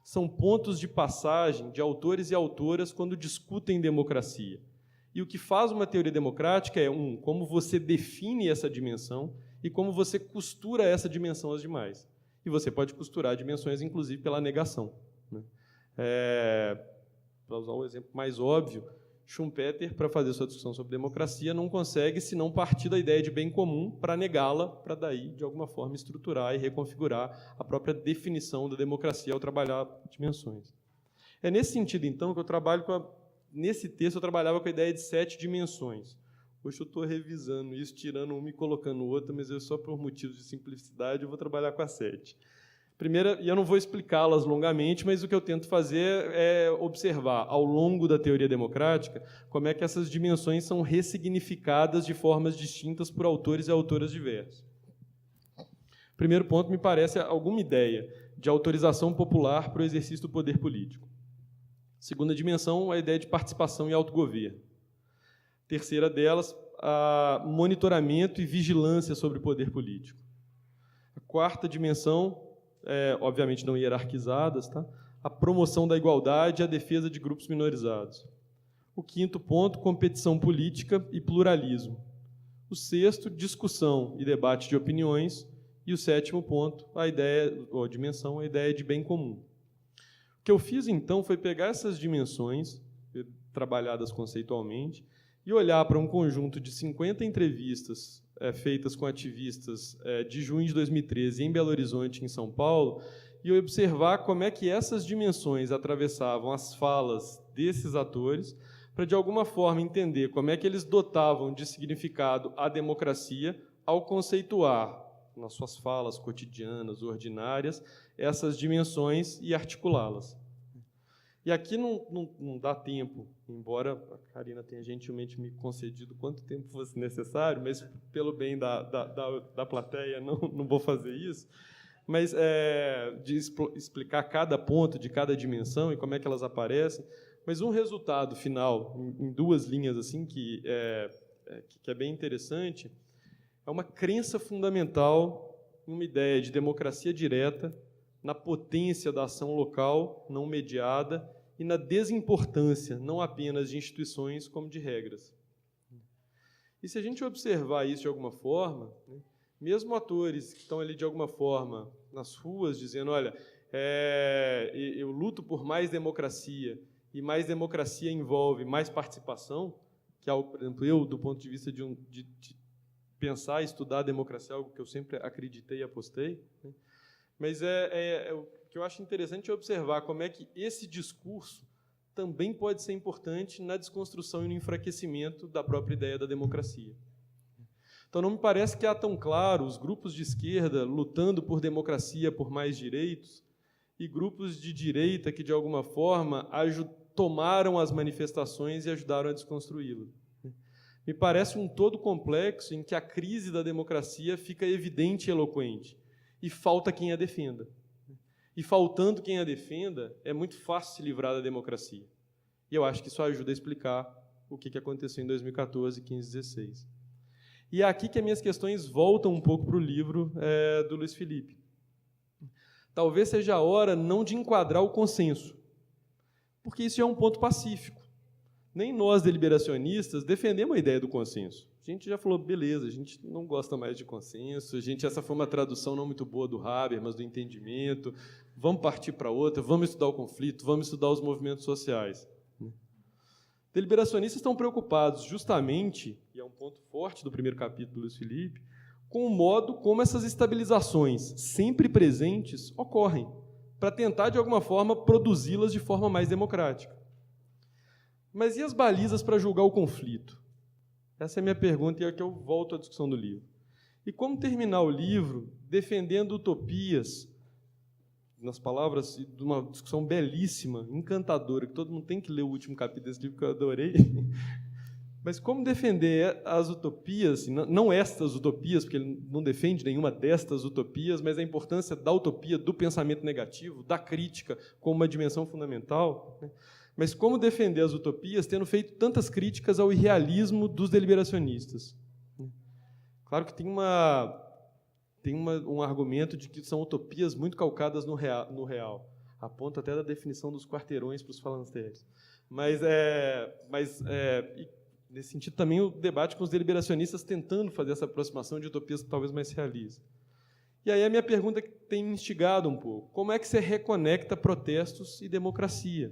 S3: São pontos de passagem de autores e autoras quando discutem democracia. E o que faz uma teoria democrática é, como você define essa dimensão e como você costura essa dimensão às demais. E você pode costurar dimensões, inclusive, pela negação. Para usar um exemplo mais óbvio, Schumpeter, para fazer sua discussão sobre democracia, não consegue senão partir da ideia de bem comum para negá-la, para daí, de alguma forma, estruturar e reconfigurar a própria definição da democracia ao trabalhar dimensões. É nesse sentido, então, que eu trabalho nesse texto eu trabalhava com a ideia de 7 dimensões. Hoje eu estou revisando isso, tirando uma e colocando outra, mas eu só por motivos de simplicidade eu vou trabalhar com a 7. Primeira, e eu não vou explicá-las longamente, mas o que eu tento fazer é observar, ao longo da teoria democrática, como é que essas dimensões são ressignificadas de formas distintas por autores e autoras diversos. Primeiro ponto, me parece alguma ideia de autorização popular para o exercício do poder político. Segunda dimensão, a ideia de participação e autogoverno. Terceira delas, a monitoramento e vigilância sobre o poder político. A quarta dimensão, obviamente não hierarquizadas, tá? A promoção da igualdade e a defesa de grupos minorizados. O quinto ponto, competição política e pluralismo. O sexto, discussão e debate de opiniões. E o sétimo ponto, a dimensão, a ideia de bem comum. O que eu fiz, então, foi pegar essas dimensões, trabalhadas conceitualmente, e olhar para um conjunto de 50 entrevistas feitas com ativistas de junho de 2013 em Belo Horizonte, em São Paulo, e observar como é que essas dimensões atravessavam as falas desses atores, para, de alguma forma, entender como é que eles dotavam de significado a democracia ao conceituar, nas suas falas cotidianas, ordinárias, essas dimensões e articulá-las. E aqui não dá tempo, embora a Karina tenha gentilmente me concedido quanto tempo fosse necessário, mas, pelo bem da plateia, não vou fazer isso, mas de explicar cada ponto de cada dimensão e como é que elas aparecem. Mas um resultado final, em 2 linhas, assim, que é bem interessante, é uma crença fundamental em uma ideia de democracia direta, na potência da ação local não mediada e na desimportância, não apenas de instituições, como de regras. E se a gente observar isso de alguma forma, mesmo atores que estão ali de alguma forma nas ruas dizendo, olha, eu luto por mais democracia, e mais democracia envolve mais participação, que é algo, por exemplo, eu, do ponto de vista de pensar e estudar a democracia, algo que eu sempre acreditei e apostei, mas o que eu acho interessante é observar como é que esse discurso também pode ser importante na desconstrução e no enfraquecimento da própria ideia da democracia. Então, não me parece que há tão claro os grupos de esquerda lutando por democracia, por mais direitos, e grupos de direita que, de alguma forma, tomaram as manifestações e ajudaram a desconstruí-las. Me parece um todo complexo em que a crise da democracia fica evidente e eloquente, e falta quem a defenda. E faltando quem a defenda, é muito fácil se livrar da democracia. E eu acho que isso ajuda a explicar o que aconteceu em 2014, 15, 16. E é aqui que as minhas questões voltam um pouco para o livro do Luiz Felipe. Talvez seja a hora não de enquadrar o consenso, porque isso é um ponto pacífico. Nem nós, deliberacionistas, defendemos a ideia do consenso. A gente já falou, beleza, a gente não gosta mais de consenso, essa foi uma tradução não muito boa do Habermas, do entendimento, vamos partir para outra, vamos estudar o conflito, vamos estudar os movimentos sociais. Deliberacionistas estão preocupados justamente, e é um ponto forte do primeiro capítulo do Luiz Felipe, com o modo como essas estabilizações, sempre presentes, ocorrem, para tentar, de alguma forma, produzi-las de forma mais democrática. Mas e as balizas para julgar o conflito? Essa é a minha pergunta e é que eu volto à discussão do livro. E como terminar o livro defendendo utopias, nas palavras de uma discussão belíssima, encantadora, que todo mundo tem que ler o último capítulo desse livro, que eu adorei. Mas como defender as utopias, não estas utopias, porque ele não defende nenhuma destas utopias, mas a importância da utopia, do pensamento negativo, da crítica como uma dimensão fundamental, né? Mas como defender as utopias tendo feito tantas críticas ao irrealismo dos deliberacionistas? Claro que tem um argumento de que são utopias muito calcadas no real, a ponto até da definição dos quarteirões para os falantérios. Mas nesse sentido, também o debate com os deliberacionistas tentando fazer essa aproximação de utopias talvez mais realistas. E aí a minha pergunta que tem me instigado um pouco: como é que você reconecta protestos e democracia?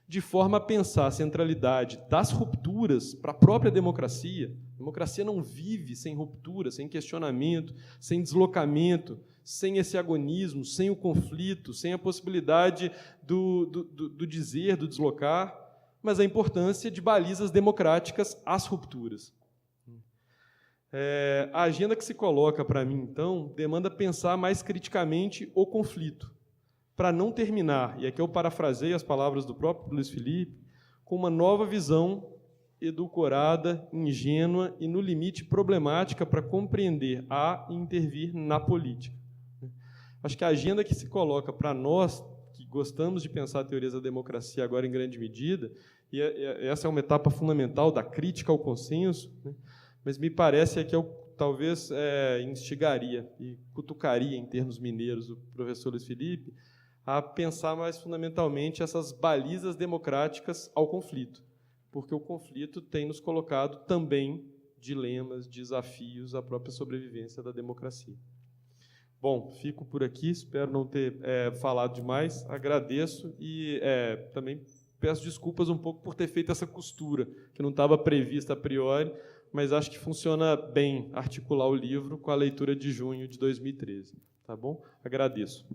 S3: De forma a pensar a centralidade das rupturas para a própria democracia. A democracia não vive sem ruptura, sem questionamento, sem deslocamento, sem esse agonismo, sem o conflito, sem a possibilidade do dizer, do deslocar, mas a importância de balizas democráticas às rupturas. A agenda que se coloca para mim, então, demanda pensar mais criticamente o conflito, para não terminar, e aqui eu parafraseio as palavras do próprio Luiz Felipe, com uma nova visão edulcorada, ingênua e, no limite, problemática para compreender e intervir na política. Acho que a agenda que se coloca para nós, que gostamos de pensar teorias da democracia agora em grande medida, e essa é uma etapa fundamental da crítica ao consenso, né? Mas me parece que eu talvez instigaria e cutucaria, em termos mineiros, o professor Luiz Felipe, a pensar mais fundamentalmente essas balizas democráticas ao conflito, porque o conflito tem nos colocado também dilemas, desafios à própria sobrevivência da democracia. Bom, fico por aqui, espero não ter falado demais, agradeço e também peço desculpas um pouco por ter feito essa costura, que não estava prevista a priori, mas acho que funciona bem articular o livro com a leitura de junho de 2013. Tá bom? Agradeço.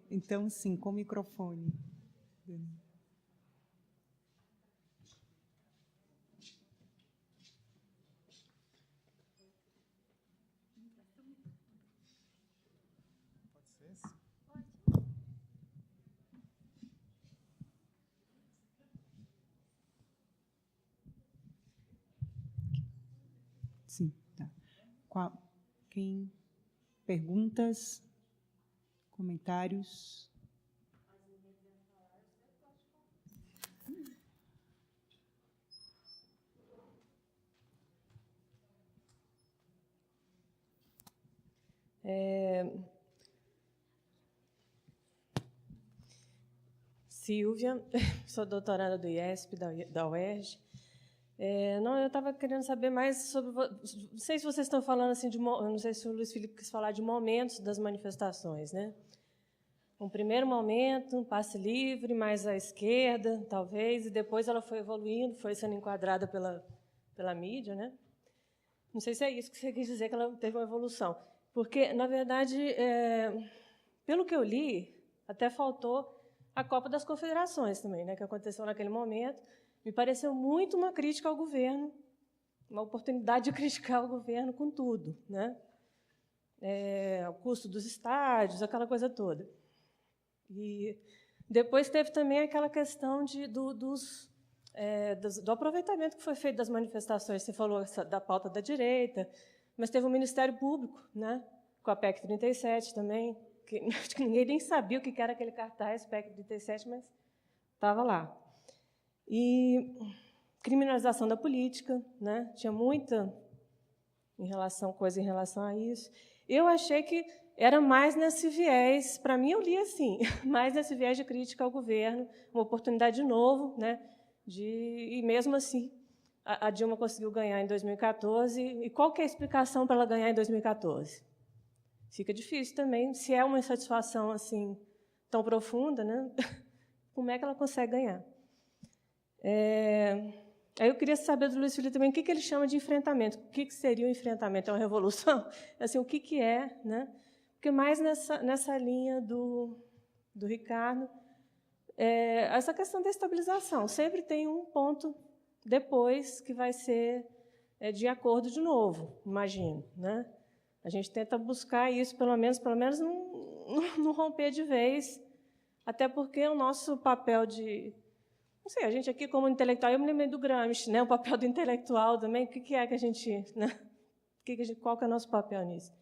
S1: Então, sim, com microfone.
S2: Pode ser esse?
S1: Sim, tá. Quem? Perguntas? Comentários?
S4: Silvia, sou doutoranda do IESP, da UERJ. Não, eu estava querendo saber mais sobre... Não sei se vocês estão falando assim de... Não sei se o Luiz Felipe quis falar de momentos das manifestações, né? Um primeiro momento, um passe livre, mais à esquerda, talvez, e depois ela foi evoluindo, foi sendo enquadrada pela mídia, né? Não sei se é isso que você quis dizer, que ela teve uma evolução. Porque, na verdade, pelo que eu li, até faltou a Copa das Confederações também, né, que aconteceu naquele momento. Me pareceu muito uma crítica ao governo, uma oportunidade de criticar o governo com tudo, né? O custo dos estádios, aquela coisa toda. E depois teve também aquela questão do aproveitamento que foi feito das manifestações. Você falou da pauta da direita, mas teve o Ministério Público, né, com a PEC 37 também, que acho que ninguém nem sabia o que era aquele cartaz, PEC 37, mas estava lá. E criminalização da política, né, tinha muita coisa em relação a isso. Eu achei que era mais nesse viés, para mim eu li assim, mais nesse viés de crítica ao governo, uma oportunidade de novo, né, E mesmo assim, a Dilma conseguiu ganhar em 2014. E qual que é a explicação para ela ganhar em 2014? Fica difícil também. Se é uma insatisfação assim tão profunda, né? Como é que ela consegue ganhar? Aí eu queria saber do Luiz Felipe também o que ele chama de enfrentamento. O que seria o enfrentamento? É uma revolução? Assim, o que é? Né? Porque mais nessa linha do Ricardo, essa questão da estabilização. Sempre tem um ponto depois que vai ser de acordo de novo, imagino. Né? A gente tenta buscar isso, pelo menos não romper de vez, até porque o nosso papel de... Não sei, a gente aqui como intelectual, eu me lembrei do Gramsci, né? O papel do intelectual também, o que é que a gente... Né? Qual que é o nosso papel nisso?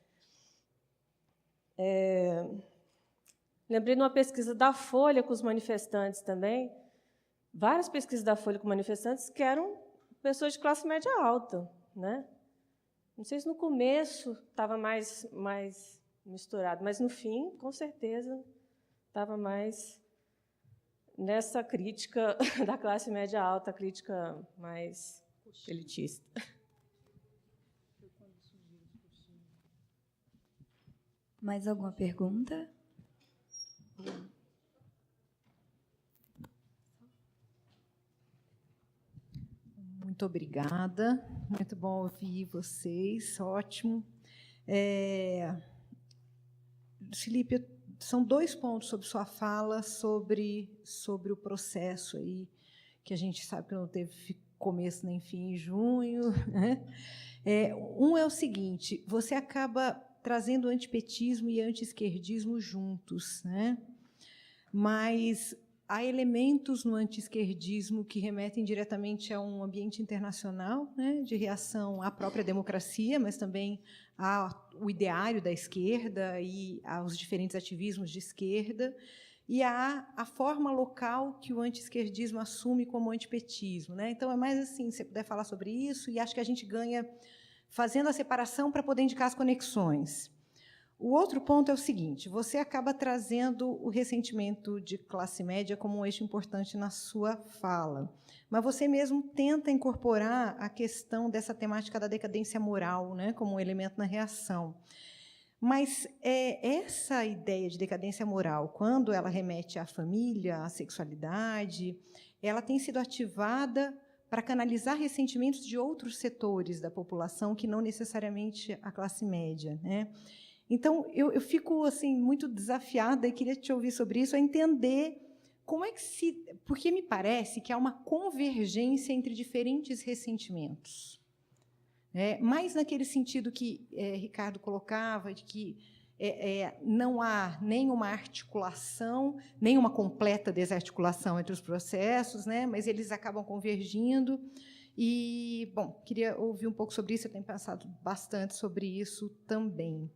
S4: Lembrei de uma pesquisa da Folha com os manifestantes também, várias pesquisas da Folha com manifestantes que eram pessoas de classe média alta. Né? Não sei se no começo estava mais misturado, mas, no fim, com certeza, estava mais nessa crítica da classe média alta, a crítica mais elitista.
S5: Mais alguma pergunta?
S6: Muito obrigada. Muito bom ouvir vocês. Ótimo. Felipe, são 2 pontos sobre sua fala sobre o processo aí, que a gente sabe que não teve começo nem fim em junho. Né? Um é o seguinte: você acaba trazendo antipetismo e antiesquerdismo juntos, né? Mas há elementos no antiesquerdismo que remetem diretamente a um ambiente internacional, né, de reação à própria democracia, mas também ao ideário da esquerda e aos diferentes ativismos de esquerda, e há a forma local que o antiesquerdismo assume como antipetismo. Né? Então, é mais assim, se você puder falar sobre isso, e acho que a gente ganha fazendo a separação para poder indicar as conexões. O outro ponto é o seguinte: você acaba trazendo o ressentimento de classe média como um eixo importante na sua fala, mas você mesmo tenta incorporar a questão dessa temática da decadência moral, né, como um elemento na reação. Mas essa ideia de decadência moral, quando ela remete à família, à sexualidade, ela tem sido ativada para canalizar ressentimentos de outros setores da população que não necessariamente a classe média, né? Então, eu fico assim, muito desafiada e queria te ouvir sobre isso, a entender como é que porque me parece que há uma convergência entre diferentes ressentimentos. Mais naquele sentido que Ricardo colocava, de que não há nenhuma articulação, nenhuma completa desarticulação entre os processos, né, mas eles acabam convergindo. E, bom, queria ouvir um pouco sobre isso, eu tenho pensado bastante sobre isso também.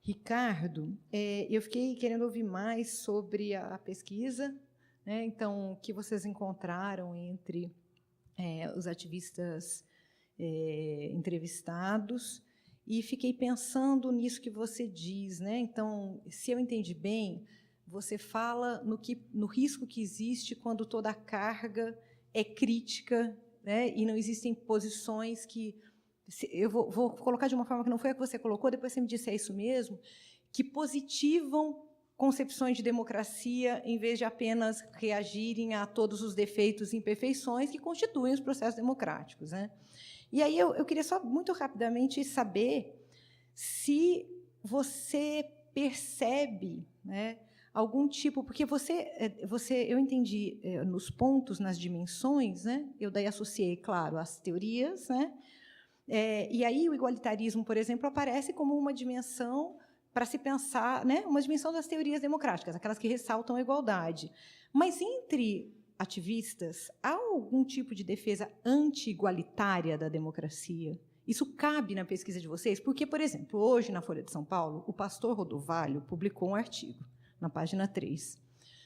S6: Ricardo, eu fiquei querendo ouvir mais sobre a pesquisa, né? Então, o que vocês encontraram entre os ativistas entrevistados, e fiquei pensando nisso que você diz. Né? Então, se eu entendi bem, você fala no risco que existe quando toda a carga é crítica, né? E não existem posições que... Eu vou colocar de uma forma que não foi a que você colocou, depois você me disse, é isso mesmo, que positivam concepções de democracia em vez de apenas reagirem a todos os defeitos e imperfeições que constituem os processos democráticos. Né? E aí eu queria só, muito rapidamente, saber se você percebe, né, algum tipo... Porque eu entendi nos pontos, nas dimensões, né, eu daí associei, claro, as teorias, né, e aí o igualitarismo, por exemplo, aparece como uma dimensão para se pensar, né, uma dimensão das teorias democráticas, aquelas que ressaltam a igualdade. Mas, entre ativistas, há algum tipo de defesa anti-igualitária da democracia? Isso cabe na pesquisa de vocês? Porque, por exemplo, hoje, na Folha de São Paulo, o pastor Rodovalho publicou um artigo, na página 3,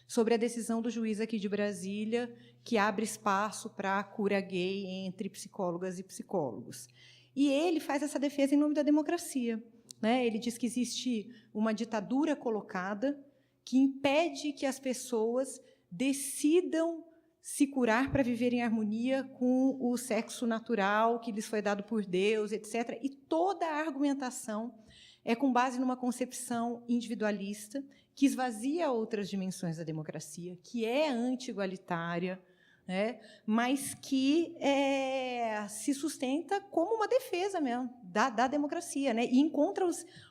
S6: sobre a decisão do juiz aqui de Brasília, que abre espaço para a cura gay entre psicólogas e psicólogos. E ele faz essa defesa em nome da democracia. Né? Ele diz que existe uma ditadura colocada que impede que as pessoas decidam se curar para viver em harmonia com o sexo natural que lhes foi dado por Deus, etc. E toda a argumentação é com base numa concepção individualista que esvazia outras dimensões da democracia, que é anti-igualitária, né, mas que se sustenta como uma defesa mesmo da democracia, né, e encontra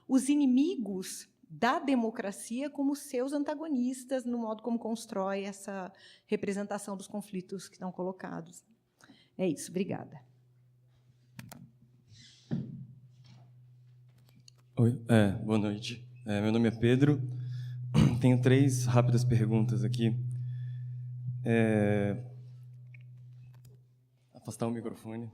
S6: os inimigos da democracia como seus antagonistas no modo como constrói essa representação dos conflitos que estão colocados. É isso, obrigada.
S7: Oi, boa noite. Meu nome é Pedro. Tenho 3 rápidas perguntas aqui. Afastar o microfone.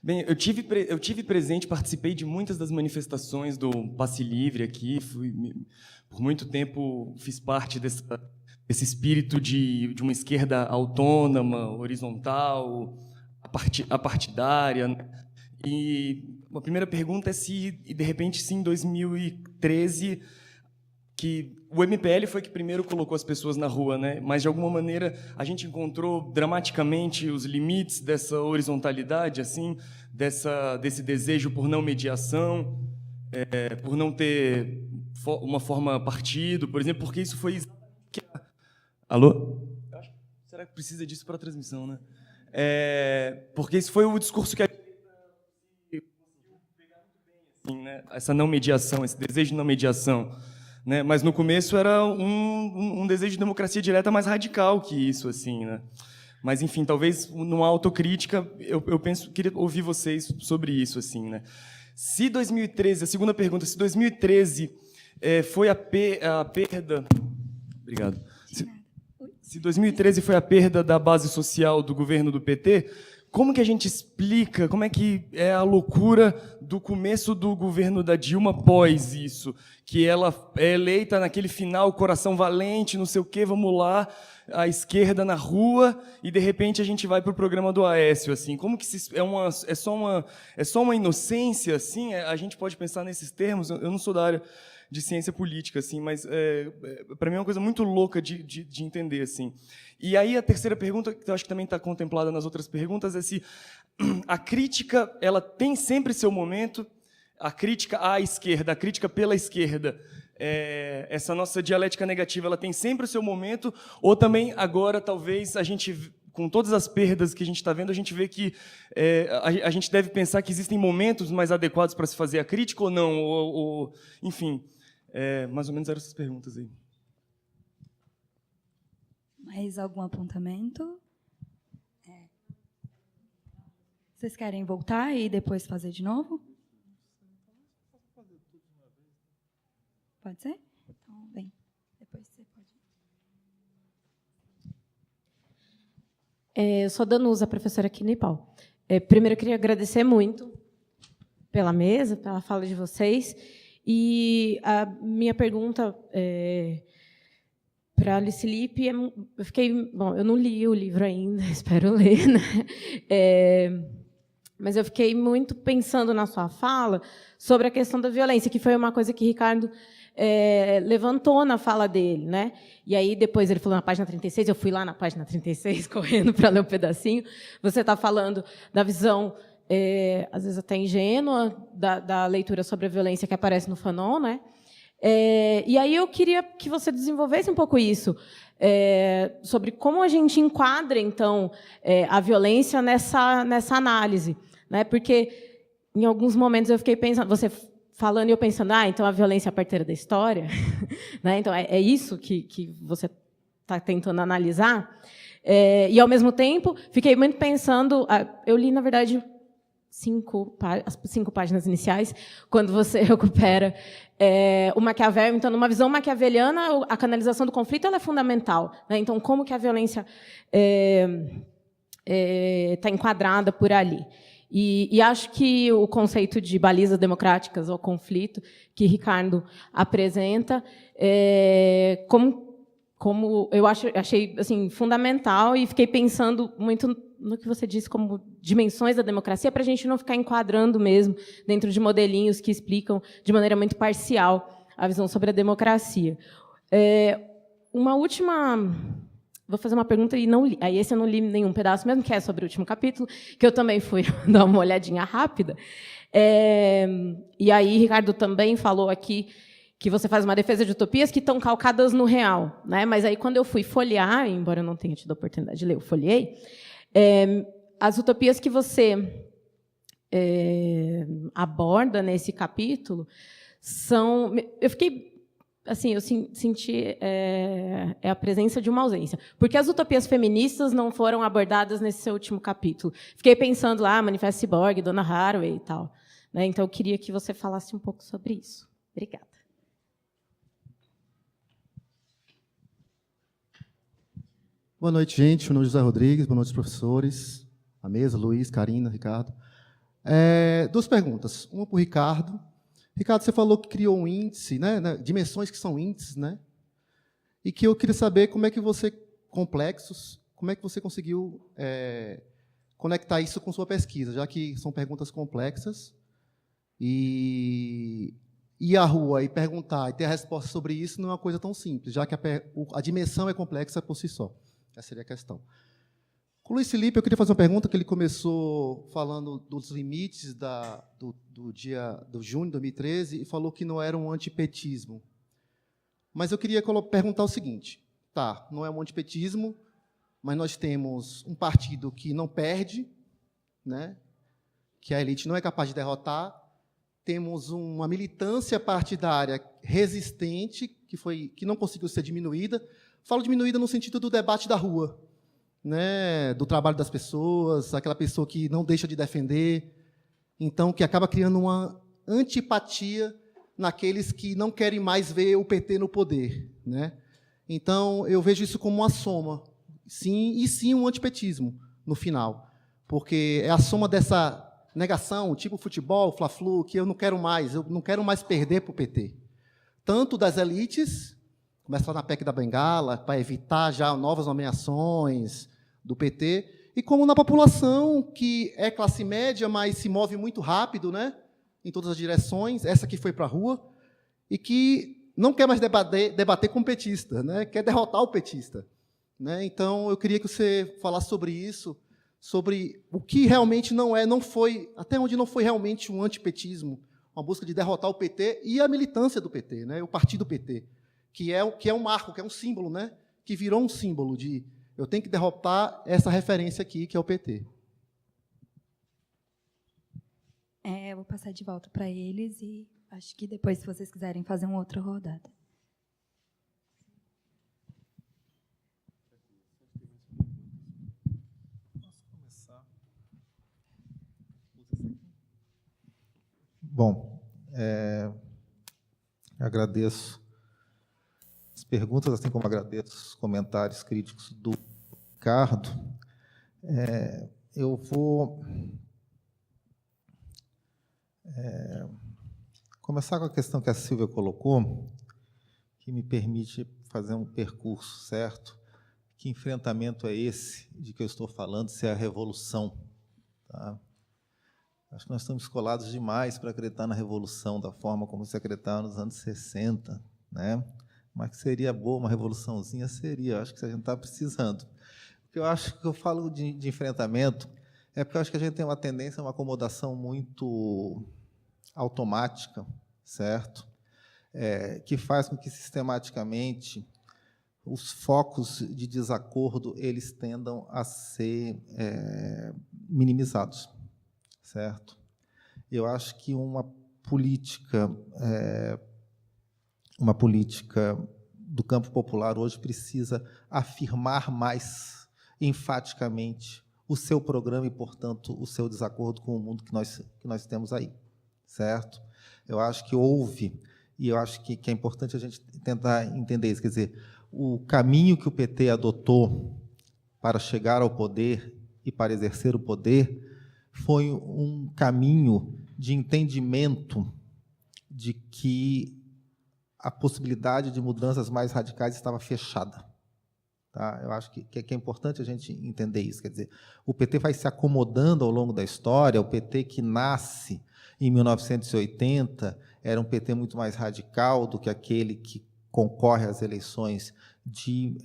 S7: Bem, eu tive presente, participei de muitas das manifestações do Passe Livre aqui. Por muito tempo fiz parte desse espírito de uma esquerda autônoma, horizontal, apartidária. E a primeira pergunta é se, de repente, sim, em 2013, que o MPL foi que primeiro colocou as pessoas na rua, né? Mas, de alguma maneira, a gente encontrou dramaticamente os limites dessa horizontalidade, assim, desse desejo por não mediação, por não ter uma forma partido, por exemplo, porque isso foi... Alô? Será que precisa disso para a transmissão, né? Porque isso foi o discurso que a gente pegar muito bem, assim, né? Essa não mediação, esse desejo de não mediação. Né? Mas no começo era um desejo de democracia direta mais radical que isso, assim, né? Mas enfim, talvez numa autocrítica eu penso, queria ouvir vocês sobre isso, assim, né? Se 2013, a segunda pergunta, se 2013 foi a perda, obrigado. Se 2013 foi a perda da base social do governo do PT, como que a gente explica, como é que é a loucura do começo do governo da Dilma após isso? Que ela é eleita naquele final, coração valente, não sei o quê, vamos lá, a esquerda na rua, e de repente a gente vai para o programa do Aécio, assim. Como que é só uma inocência, assim? A gente pode pensar nesses termos? Eu não sou da área de ciência política, assim, mas para mim é uma coisa muito louca de entender, assim. E aí a terceira pergunta, que eu acho que também está contemplada nas outras perguntas, é se a crítica ela tem sempre seu momento, a crítica à esquerda, a crítica pela esquerda, essa nossa dialética negativa, ela tem sempre o seu momento, ou também agora talvez a gente, com todas as perdas que a gente está vendo, a gente vê que a gente deve pensar que existem momentos mais adequados para se fazer a crítica ou não, enfim, mais ou menos eram essas perguntas aí.
S5: Mais algum apontamento? Vocês querem voltar e depois fazer de novo? Pode ser? Então, bem, depois você pode.
S4: Eu sou Danusa, professora aqui no IPAU. Primeiro, eu queria agradecer muito pela mesa, pela fala de vocês. E a minha pergunta para a Alice Lippe, eu não li o livro ainda, espero ler, né? Mas eu fiquei muito pensando na sua fala sobre a questão da violência, que foi uma coisa que Ricardo levantou na fala dele, né? E aí depois ele falou na página 36, eu fui lá na página 36 correndo para ler um pedacinho. Você está falando da visão, às vezes até ingênua, da leitura sobre a violência que aparece no Fanon, né? E aí eu queria que você desenvolvesse um pouco isso, sobre como a gente enquadra, então, a violência nessa análise, né? Porque, em alguns momentos, eu fiquei pensando, você falando e eu pensando, então a violência é a parteira da história, né? Então é isso que você está tentando analisar, e, ao mesmo tempo, fiquei muito pensando, eu li, na verdade, as 5 páginas iniciais, quando você recupera o Maquiavel. Então, numa visão maquiaveliana, a canalização do conflito ela é fundamental, né? Então, como que a violência está enquadrada por ali? E acho que o conceito de balizas democráticas ao conflito que Ricardo apresenta, como eu achei assim, fundamental, e fiquei pensando muito no que você disse como dimensões da democracia, para a gente não ficar enquadrando mesmo dentro de modelinhos que explicam de maneira muito parcial a visão sobre a democracia. Uma última
S8: vou fazer uma pergunta e não li. Aí esse eu não li nenhum pedaço, mesmo que é sobre o último capítulo, que eu também fui dar uma olhadinha rápida. E aí, Ricardo também falou aqui que você faz uma defesa de utopias que estão calcadas no real, né? Mas aí, quando eu fui folhear, embora eu não tenha tido a oportunidade de ler, eu folhei, as utopias que você aborda nesse capítulo são... Eu fiquei... Assim, eu senti a presença de uma ausência. Porque as utopias feministas não foram abordadas nesse seu último capítulo. Fiquei pensando lá, Manifesto Ciborgue, Donna Haraway e tal. Né? Então, eu queria que você falasse um pouco sobre isso. Obrigada.
S9: Boa noite, gente. Meu nome é José Rodrigues. Boa noite, professores. A mesa, Luiz, Karina, Ricardo. Duas perguntas. Uma para o Ricardo. Ricardo, você falou que criou um índice, né, dimensões que são índices, né, e que eu queria saber como é que você conseguiu conectar isso com sua pesquisa, já que são perguntas complexas, e ir à rua e perguntar e ter a resposta sobre isso não é uma coisa tão simples, já que a dimensão é complexa por si só. Essa seria a questão. Com o Luiz Felipe, eu queria fazer uma pergunta, que ele começou falando dos limites do junho de 2013 e falou que não era um antipetismo. Mas eu queria perguntar o seguinte, tá, não é um antipetismo, mas nós temos um partido que não perde, né, que a elite não é capaz de derrotar, temos uma militância partidária resistente, que não conseguiu ser diminuída. Falo diminuída no sentido do debate da rua, né, do trabalho das pessoas, aquela pessoa que não deixa de defender, então, que acaba criando uma antipatia naqueles que não querem mais ver o PT no poder, né? Então, eu vejo isso como uma soma, sim um antipetismo, no final, porque é a soma dessa negação, tipo futebol, Fla-Flu, que eu não quero mais perder para o PT. Tanto das elites, começa na PEC da Bengala, para evitar já novas nomeações do PT, e como na população, que é classe média, mas se move muito rápido, né, em todas as direções, essa que foi para a rua, e que não quer mais debater com o petista, né, quer derrotar o petista. Né? Então, eu queria que você falasse sobre isso, sobre o que realmente não foi, até onde não foi realmente um antipetismo, uma busca de derrotar o PT e a militância do PT, né, o partido PT, que é um marco, que é um símbolo, né, que virou um símbolo de eu tenho que derrotar essa referência aqui, que é o PT.
S5: Eu vou passar de volta para eles e acho que depois, se vocês quiserem fazer uma outra rodada.
S2: Bom, agradeço as perguntas, assim como agradeço os comentários críticos do Ricardo. Eu vou começar com a questão que a Silvia colocou, que me permite fazer um percurso certo. Que enfrentamento é esse de que eu estou falando, se é a revolução? Tá? Acho que nós estamos escolados demais para acreditar na revolução da forma como se acreditava nos anos 60, né? Mas que seria boa uma revoluçãozinha, seria. Acho que a gente está precisando. O que eu acho que eu falo de enfrentamento é porque eu acho que a gente tem uma tendência a uma acomodação muito automática, certo? Que faz com que, sistematicamente, os focos de desacordo eles tendam a ser minimizados, certo? Eu acho que uma política do campo popular hoje precisa afirmar mais enfaticamente o seu programa e, portanto, o seu desacordo com o mundo que nós temos aí, certo? Eu acho que houve, e eu acho que é importante a gente tentar entender isso, quer dizer, o caminho que o PT adotou para chegar ao poder e para exercer o poder foi um caminho de entendimento de que a possibilidade de mudanças mais radicais estava fechada. Tá? Eu acho que é importante a gente entender isso. Quer dizer, o PT vai se acomodando ao longo da história, o PT que nasce em 1980 era um PT muito mais radical do que aquele que concorre às eleições de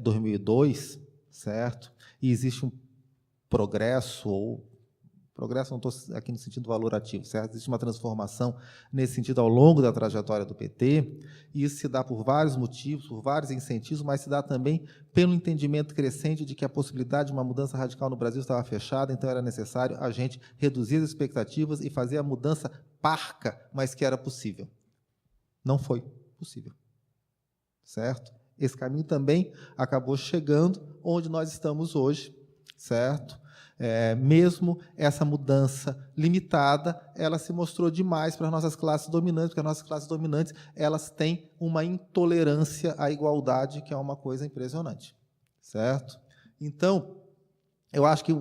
S2: 2002, certo? E existe um progresso, não estou aqui no sentido valorativo, certo? Existe uma transformação nesse sentido ao longo da trajetória do PT, e isso se dá por vários motivos, por vários incentivos, mas se dá também pelo entendimento crescente de que a possibilidade de uma mudança radical no Brasil estava fechada, então era necessário a gente reduzir as expectativas e fazer a mudança parca, mas que era possível. Não foi possível, certo? Esse caminho também acabou chegando onde nós estamos hoje, certo? Mesmo essa mudança limitada, ela se mostrou demais para as nossas classes dominantes, porque as nossas classes dominantes elas têm uma intolerância à igualdade, que é uma coisa impressionante, certo? Então, eu acho que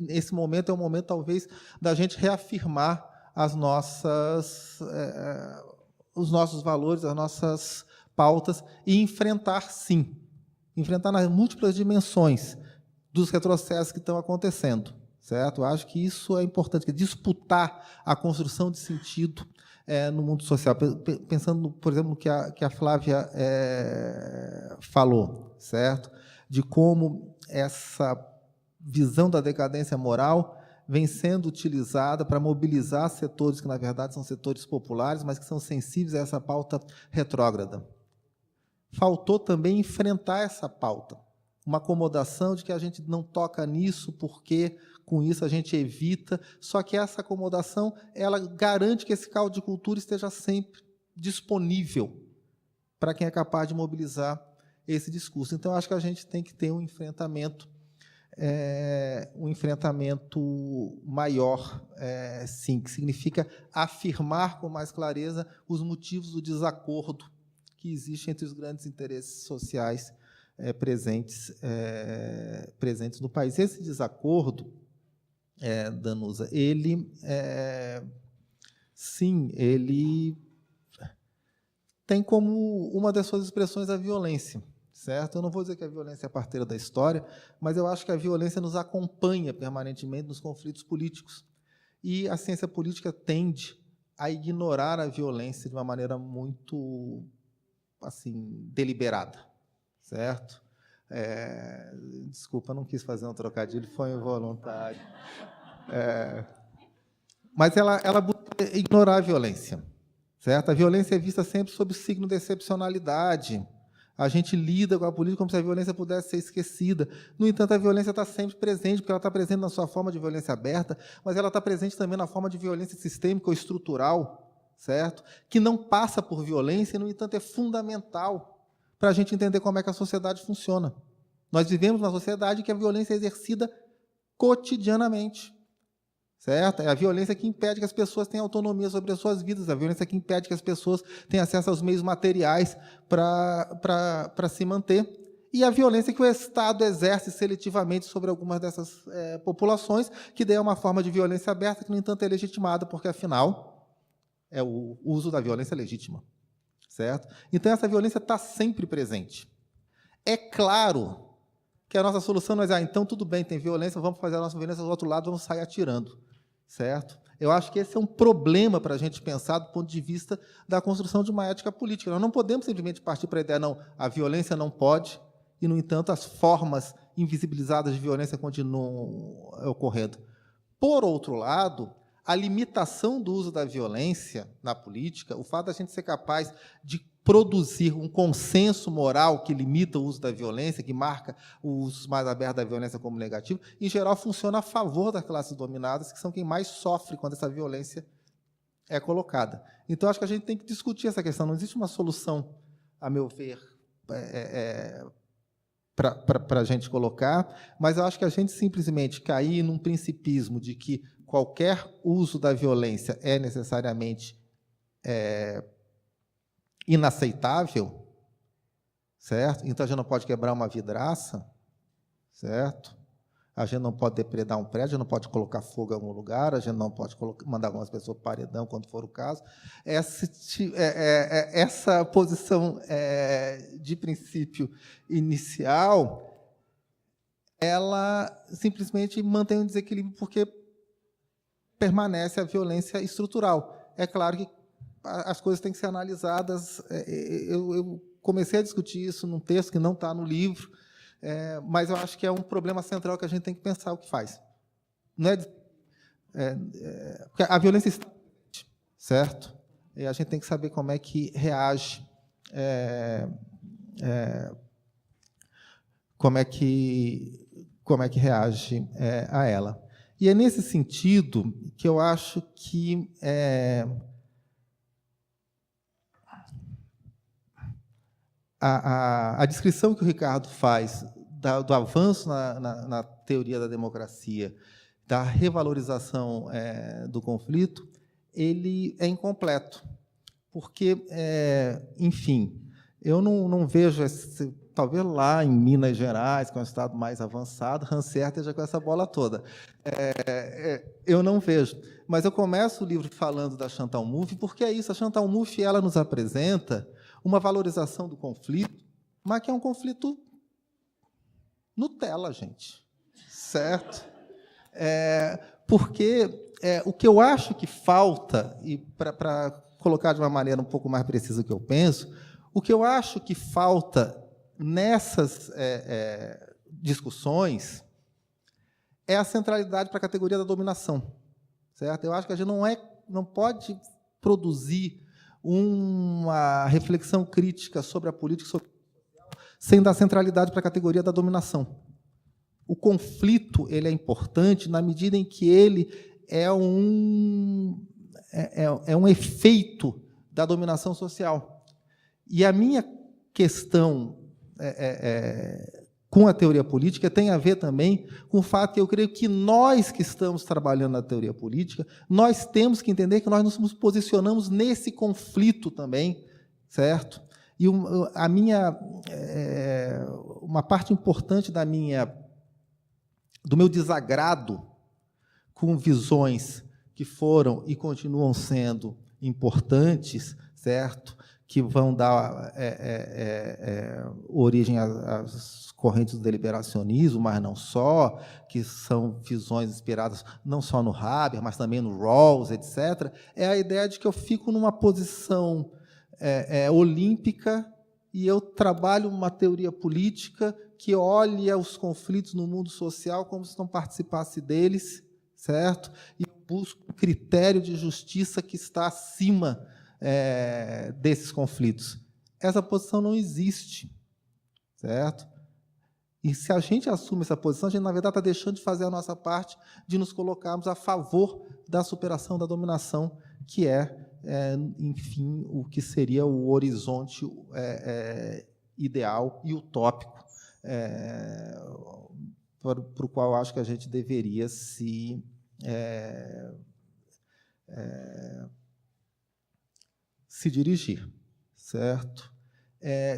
S2: esse momento é um momento, talvez, da gente reafirmar os nossos valores, as nossas pautas, e enfrentar, sim, enfrentar nas múltiplas dimensões dos retrocessos que estão acontecendo, certo? Eu acho que isso é importante, que disputar a construção de sentido no mundo social, pensando, por exemplo, no que a Flávia falou, certo? De como essa visão da decadência moral vem sendo utilizada para mobilizar setores que, na verdade, são setores populares, mas que são sensíveis a essa pauta retrógrada. Faltou também enfrentar essa pauta, uma acomodação de que a gente não toca nisso porque, com isso, a gente evita. Só que essa acomodação ela garante que esse caldo de cultura esteja sempre disponível para quem é capaz de mobilizar esse discurso. Então, acho que a gente tem que ter um enfrentamento maior, sim, que significa afirmar com mais clareza os motivos do desacordo que existe entre os grandes interesses sociais presentes no país. Esse desacordo, Danusa, ele tem como uma das suas expressões a violência, certo? Eu não vou dizer que a violência é parteira da história, mas eu acho que a violência nos acompanha permanentemente nos conflitos políticos. E a ciência política tende a ignorar a violência de uma maneira muito deliberada, certo? Desculpa, não quis fazer um trocadilho, foi involuntário. Mas ela busca ignorar a violência, certo? A violência é vista sempre sob o signo de excepcionalidade. A gente lida com a política como se a violência pudesse ser esquecida. No entanto, a violência está sempre presente, porque ela está presente na sua forma de violência aberta, mas ela está presente também na forma de violência sistêmica ou estrutural, certo? Que não passa por violência e, no entanto, é fundamental para a gente entender como é que a sociedade funciona. Nós vivemos numa sociedade que a violência é exercida cotidianamente, certo? É a violência que impede que as pessoas tenham autonomia sobre as suas vidas, a violência que impede que as pessoas tenham acesso aos meios materiais para se manter, e a violência que o Estado exerce seletivamente sobre algumas dessas populações, que daí é uma forma de violência aberta, que, no entanto, é legitimada, porque, afinal, o uso da violência legítima, certo? Então, essa violência está sempre presente. É claro que a nossa solução não é então, tudo bem, tem violência, vamos fazer a nossa violência do outro lado, vamos sair atirando, certo? Eu acho que esse é um problema para a gente pensar do ponto de vista da construção de uma ética política. Nós não podemos simplesmente partir para a ideia, não, a violência não pode, e, no entanto, as formas invisibilizadas de violência continuam ocorrendo. Por outro lado, a limitação do uso da violência na política, o fato da gente ser capaz de produzir um consenso moral que limita o uso da violência, que marca o uso mais aberto da violência como negativo, em geral funciona a favor das classes dominadas, que são quem mais sofre quando essa violência é colocada. Então, acho que a gente tem que discutir essa questão. Não existe uma solução, a meu ver, para a gente colocar, mas eu acho que a gente simplesmente cair num principismo de que qualquer uso da violência é necessariamente inaceitável, certo? Então, a gente não pode quebrar uma vidraça, certo? A gente não pode depredar um prédio, a gente não pode colocar fogo em algum lugar, a gente não pode mandar algumas pessoas para o paredão, quando for o caso. Essa posição de princípio inicial, ela simplesmente mantém um desequilíbrio, porque permanece a violência estrutural. É claro que as coisas têm que ser analisadas. Eu comecei a discutir isso num texto que não está no livro, mas eu acho que é um problema central que a gente tem que pensar o que faz. Não porque a violência está, certo? E a gente tem que saber como é que reage, como é que reage a ela. E é nesse sentido que eu acho que a descrição que o Ricardo faz do avanço na teoria da democracia, da revalorização do conflito, ele é incompleto, porque, enfim, eu não vejo, talvez lá em Minas Gerais, que é um estado mais avançado, Hans Herter já com essa bola toda. Eu não vejo. Mas eu começo o livro falando da Chantal Mouffe, porque é isso, a Chantal Mouffe ela nos apresenta uma valorização do conflito, mas que é um conflito Nutella, gente. Certo? Porque o que eu acho que falta, e para colocar de uma maneira um pouco mais precisa o que eu penso, o que eu acho que falta nessas discussões é a centralidade para a categoria da dominação. Certo? Eu acho que a gente não pode produzir uma reflexão crítica sobre a política social sem dar centralidade para a categoria da dominação. O conflito ele é importante na medida em que ele é um efeito da dominação social. E a minha questão com a teoria política tem a ver também com o fato que eu creio que nós que estamos trabalhando na teoria política, nós temos que entender que nós nos posicionamos nesse conflito também, certo? E uma parte importante do meu desagrado com visões que foram e continuam sendo importantes, certo? Que vão dar origem às correntes do deliberacionismo, mas não só, que são visões inspiradas não só no Haber, mas também no Rawls, etc., é a ideia de que eu fico numa posição olímpica e eu trabalho uma teoria política que olha os conflitos no mundo social como se não participasse deles, certo? E busco um critério de justiça que está acima desses conflitos. Essa posição não existe, certo? E se a gente assume essa posição, a gente, na verdade, está deixando de fazer a nossa parte de nos colocarmos a favor da superação da dominação, que enfim, o que seria o horizonte ideal e utópico para o qual eu acho que a gente deveria se dirigir, certo?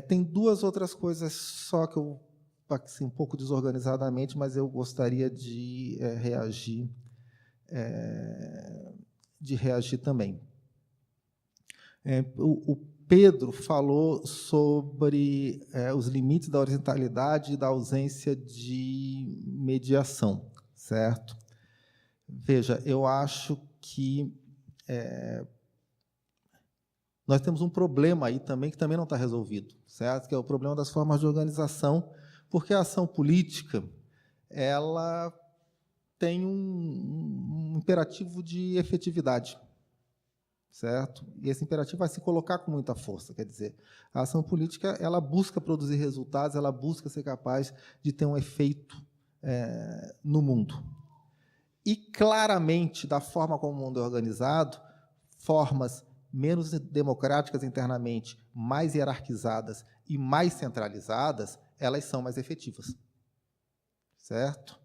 S2: Tem duas outras coisas só que eu assim, um pouco desorganizadamente, mas eu gostaria de reagir também. O Pedro falou sobre os limites da horizontalidade e da ausência de mediação, certo? Veja, eu acho que nós temos um problema aí também que também não está resolvido, certo? Que é o problema das formas de organização, porque a ação política ela tem um imperativo de efetividade, certo? E esse imperativo vai se colocar com muita força, quer dizer, a ação política ela busca produzir resultados, ela busca ser capaz de ter um efeito no mundo. E, claramente, da forma como o mundo é organizado, formas menos democráticas internamente, mais hierarquizadas e mais centralizadas, elas são mais efetivas, certo?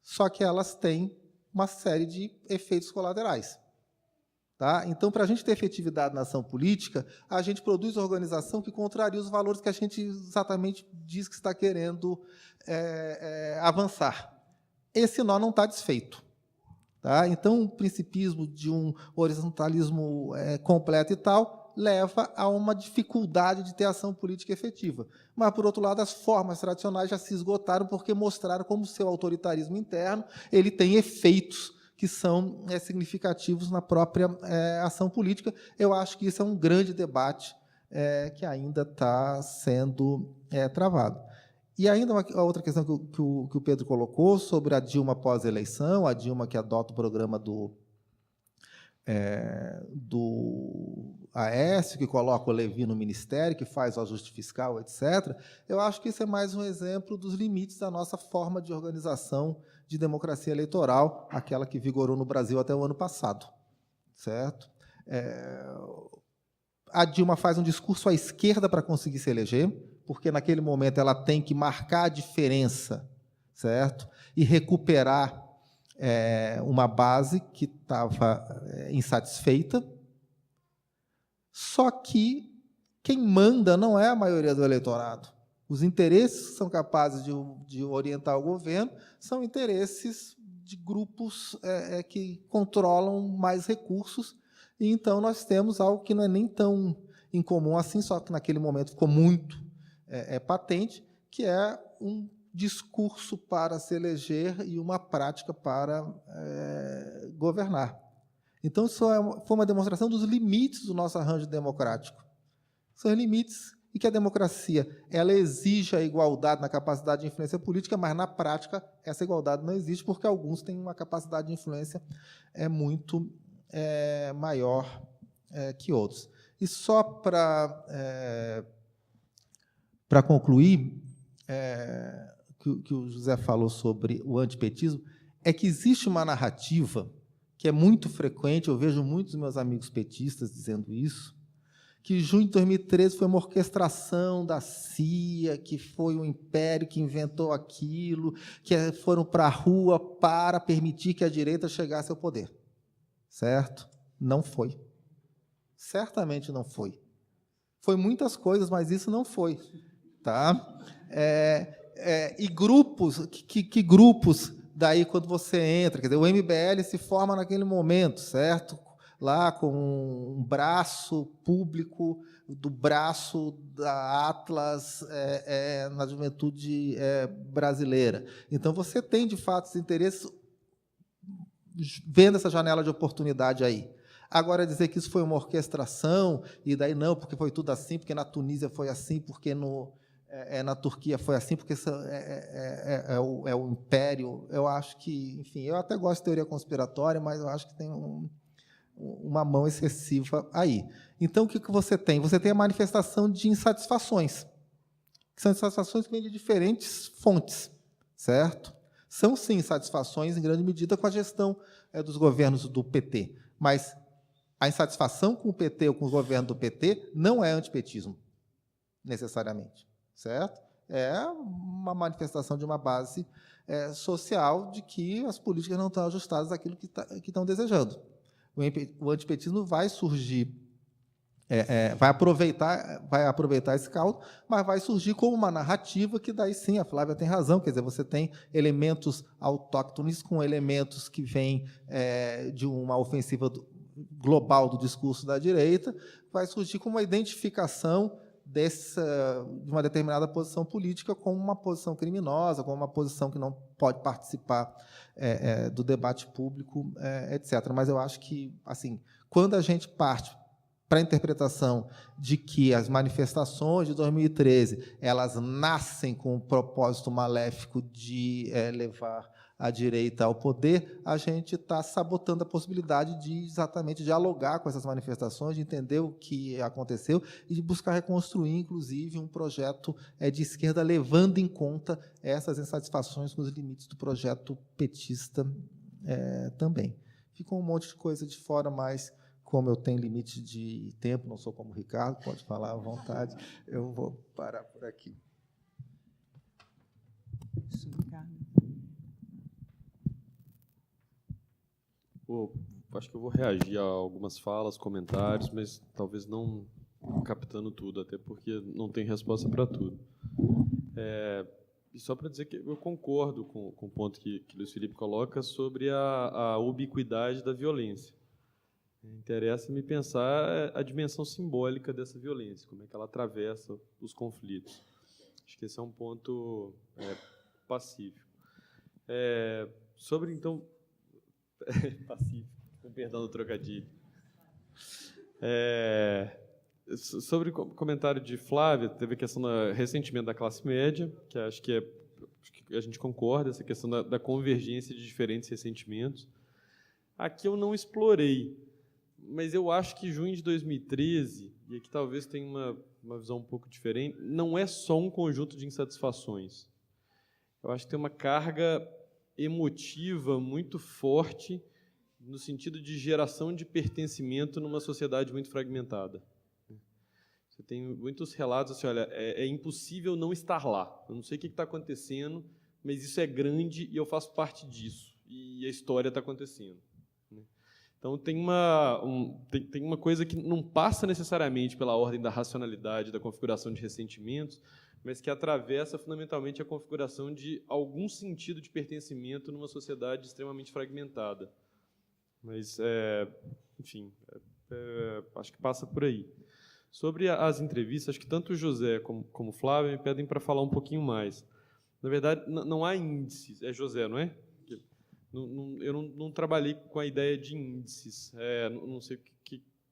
S2: Só que elas têm uma série de efeitos colaterais. Tá? Então, para a gente ter efetividade na ação política, a gente produz organização que contraria os valores que a gente exatamente diz que está querendo avançar. Esse nó não está desfeito. Tá? Então, o principismo de um horizontalismo completo e tal leva a uma dificuldade de ter ação política efetiva. Mas, por outro lado, as formas tradicionais já se esgotaram porque mostraram como o seu autoritarismo interno ele tem efeitos que são significativos na própria ação política. Eu acho que isso é um grande debate que ainda está sendo travado. E ainda a outra questão que o Pedro colocou sobre a Dilma pós-eleição, a Dilma que adota o programa do Aécio, que coloca o Levi no ministério, que faz o ajuste fiscal, etc. Eu acho que isso é mais um exemplo dos limites da nossa forma de organização de democracia eleitoral, aquela que vigorou no Brasil até o ano passado. Certo? A Dilma faz um discurso à esquerda para conseguir se eleger, porque, naquele momento, ela tem que marcar a diferença, certo? E recuperar uma base que estava insatisfeita. Só que quem manda não é a maioria do eleitorado. Os interesses que são capazes de orientar o governo são interesses de grupos que controlam mais recursos, e então nós temos algo que não é nem tão incomum assim, só que naquele momento ficou muito patente, que é um discurso para se eleger e uma prática para governar. Então, isso foi uma demonstração dos limites do nosso arranjo democrático. São limites e que a democracia ela exige a igualdade na capacidade de influência política, mas, na prática, essa igualdade não existe, porque alguns têm uma capacidade de influência muito maior que outros. E só para concluir, que o José falou sobre o antipetismo, é que existe uma narrativa que é muito frequente, eu vejo muitos meus amigos petistas dizendo isso, que junho de 2013 foi uma orquestração da CIA, que foi o império que inventou aquilo, que foram para a rua para permitir que a direita chegasse ao poder. Certo? Não foi. Certamente não foi. Foi muitas coisas, mas isso não foi. Tá? E grupos, que grupos, daí, quando você entra, quer dizer, o MBL se forma naquele momento, certo? Lá com um braço público do braço da Atlas na juventude brasileira. Então, você tem, de fato, esse interesse vendo essa janela de oportunidade aí. Agora, dizer que isso foi uma orquestração, e daí não, porque foi tudo assim, porque na Tunísia foi assim, porque na Turquia foi assim, porque isso é o império. Eu acho que, enfim, eu até gosto de teoria conspiratória, mas eu acho que tem uma mão excessiva aí. Então, o que você tem? Você tem a manifestação de insatisfações, que são insatisfações que vêm de diferentes fontes, certo? São, sim, insatisfações, em grande medida, com a gestão dos governos do PT, mas a insatisfação com o PT ou com o governo do PT não é antipetismo, necessariamente, certo? É uma manifestação de uma base social de que as políticas não estão ajustadas àquilo que estão desejando. O antipetismo vai surgir, vai aproveitar esse caldo, mas vai surgir como uma narrativa que, daí sim, a Flávia tem razão, quer dizer, você tem elementos autóctones com elementos que vêm de uma ofensiva global do discurso da direita, vai surgir como uma identificação de uma determinada posição política como uma posição criminosa, como uma posição que não pode participar do debate público, etc. Mas eu acho que, assim, quando a gente parte para a interpretação de que as manifestações de 2013 elas nascem com o propósito maléfico de levar a direita ao poder, a gente está sabotando a possibilidade de exatamente dialogar com essas manifestações, de entender o que aconteceu e de buscar reconstruir, inclusive, um projeto de esquerda, levando em conta essas insatisfações com os limites do projeto petista também. Ficou um monte de coisa de fora, mas, como eu tenho limite de tempo, não sou como o Ricardo, pode falar à vontade, eu vou parar por aqui.
S1: Isso, Ricardo.
S3: Acho que eu vou reagir a algumas falas, comentários, mas talvez não captando tudo, até porque não tem resposta para tudo. E só para dizer que eu concordo com o ponto que Luiz Felipe coloca sobre a ubiquidade da violência. Interessa-me pensar a dimensão simbólica dessa violência, como é que ela atravessa os conflitos. Acho que esse é um ponto pacífico. Sobre, então... pacífico, com perdão do trocadilho. Sobre o comentário de Flávia, teve a questão do ressentimento da classe média, que acho que a gente concorda, essa questão da convergência de diferentes ressentimentos. Aqui eu não explorei, mas eu acho que junho de 2013, e aqui talvez tenha uma visão um pouco diferente, não é só um conjunto de insatisfações. Eu acho que tem uma carga emotiva muito forte no sentido de geração de pertencimento numa sociedade muito fragmentada. Você tem muitos relatos assim, olha, é impossível não estar lá. Eu não sei o que está acontecendo, mas isso é grande e eu faço parte disso. E a história está acontecendo. Então, tem uma coisa que não passa necessariamente pela ordem da racionalidade, da configuração de ressentimentos, mas que atravessa fundamentalmente a configuração de algum sentido de pertencimento numa sociedade extremamente fragmentada. Mas, enfim, acho que passa por aí. Sobre as entrevistas, acho que tanto o José como o Flávio me pedem para falar um pouquinho mais. Na verdade, não há índices. É José, não é? Eu não trabalhei com a ideia de índices. Não sei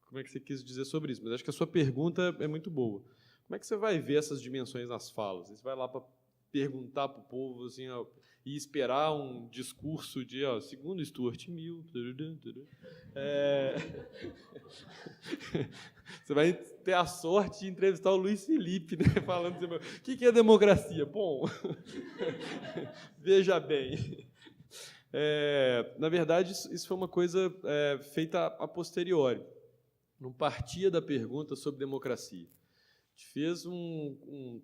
S3: como é que você quis dizer sobre isso, mas acho que a sua pergunta é muito boa. Como é que você vai ver essas dimensões nas falas? Você vai lá para perguntar para o povo assim, e esperar um discurso de, segundo Stuart Mill... Você vai ter a sorte de entrevistar o Luiz Felipe, né, falando assim, o que é democracia? Bom, veja bem. Na verdade, isso foi uma coisa feita a posteriori. Não partia da pergunta sobre democracia. A gente fez um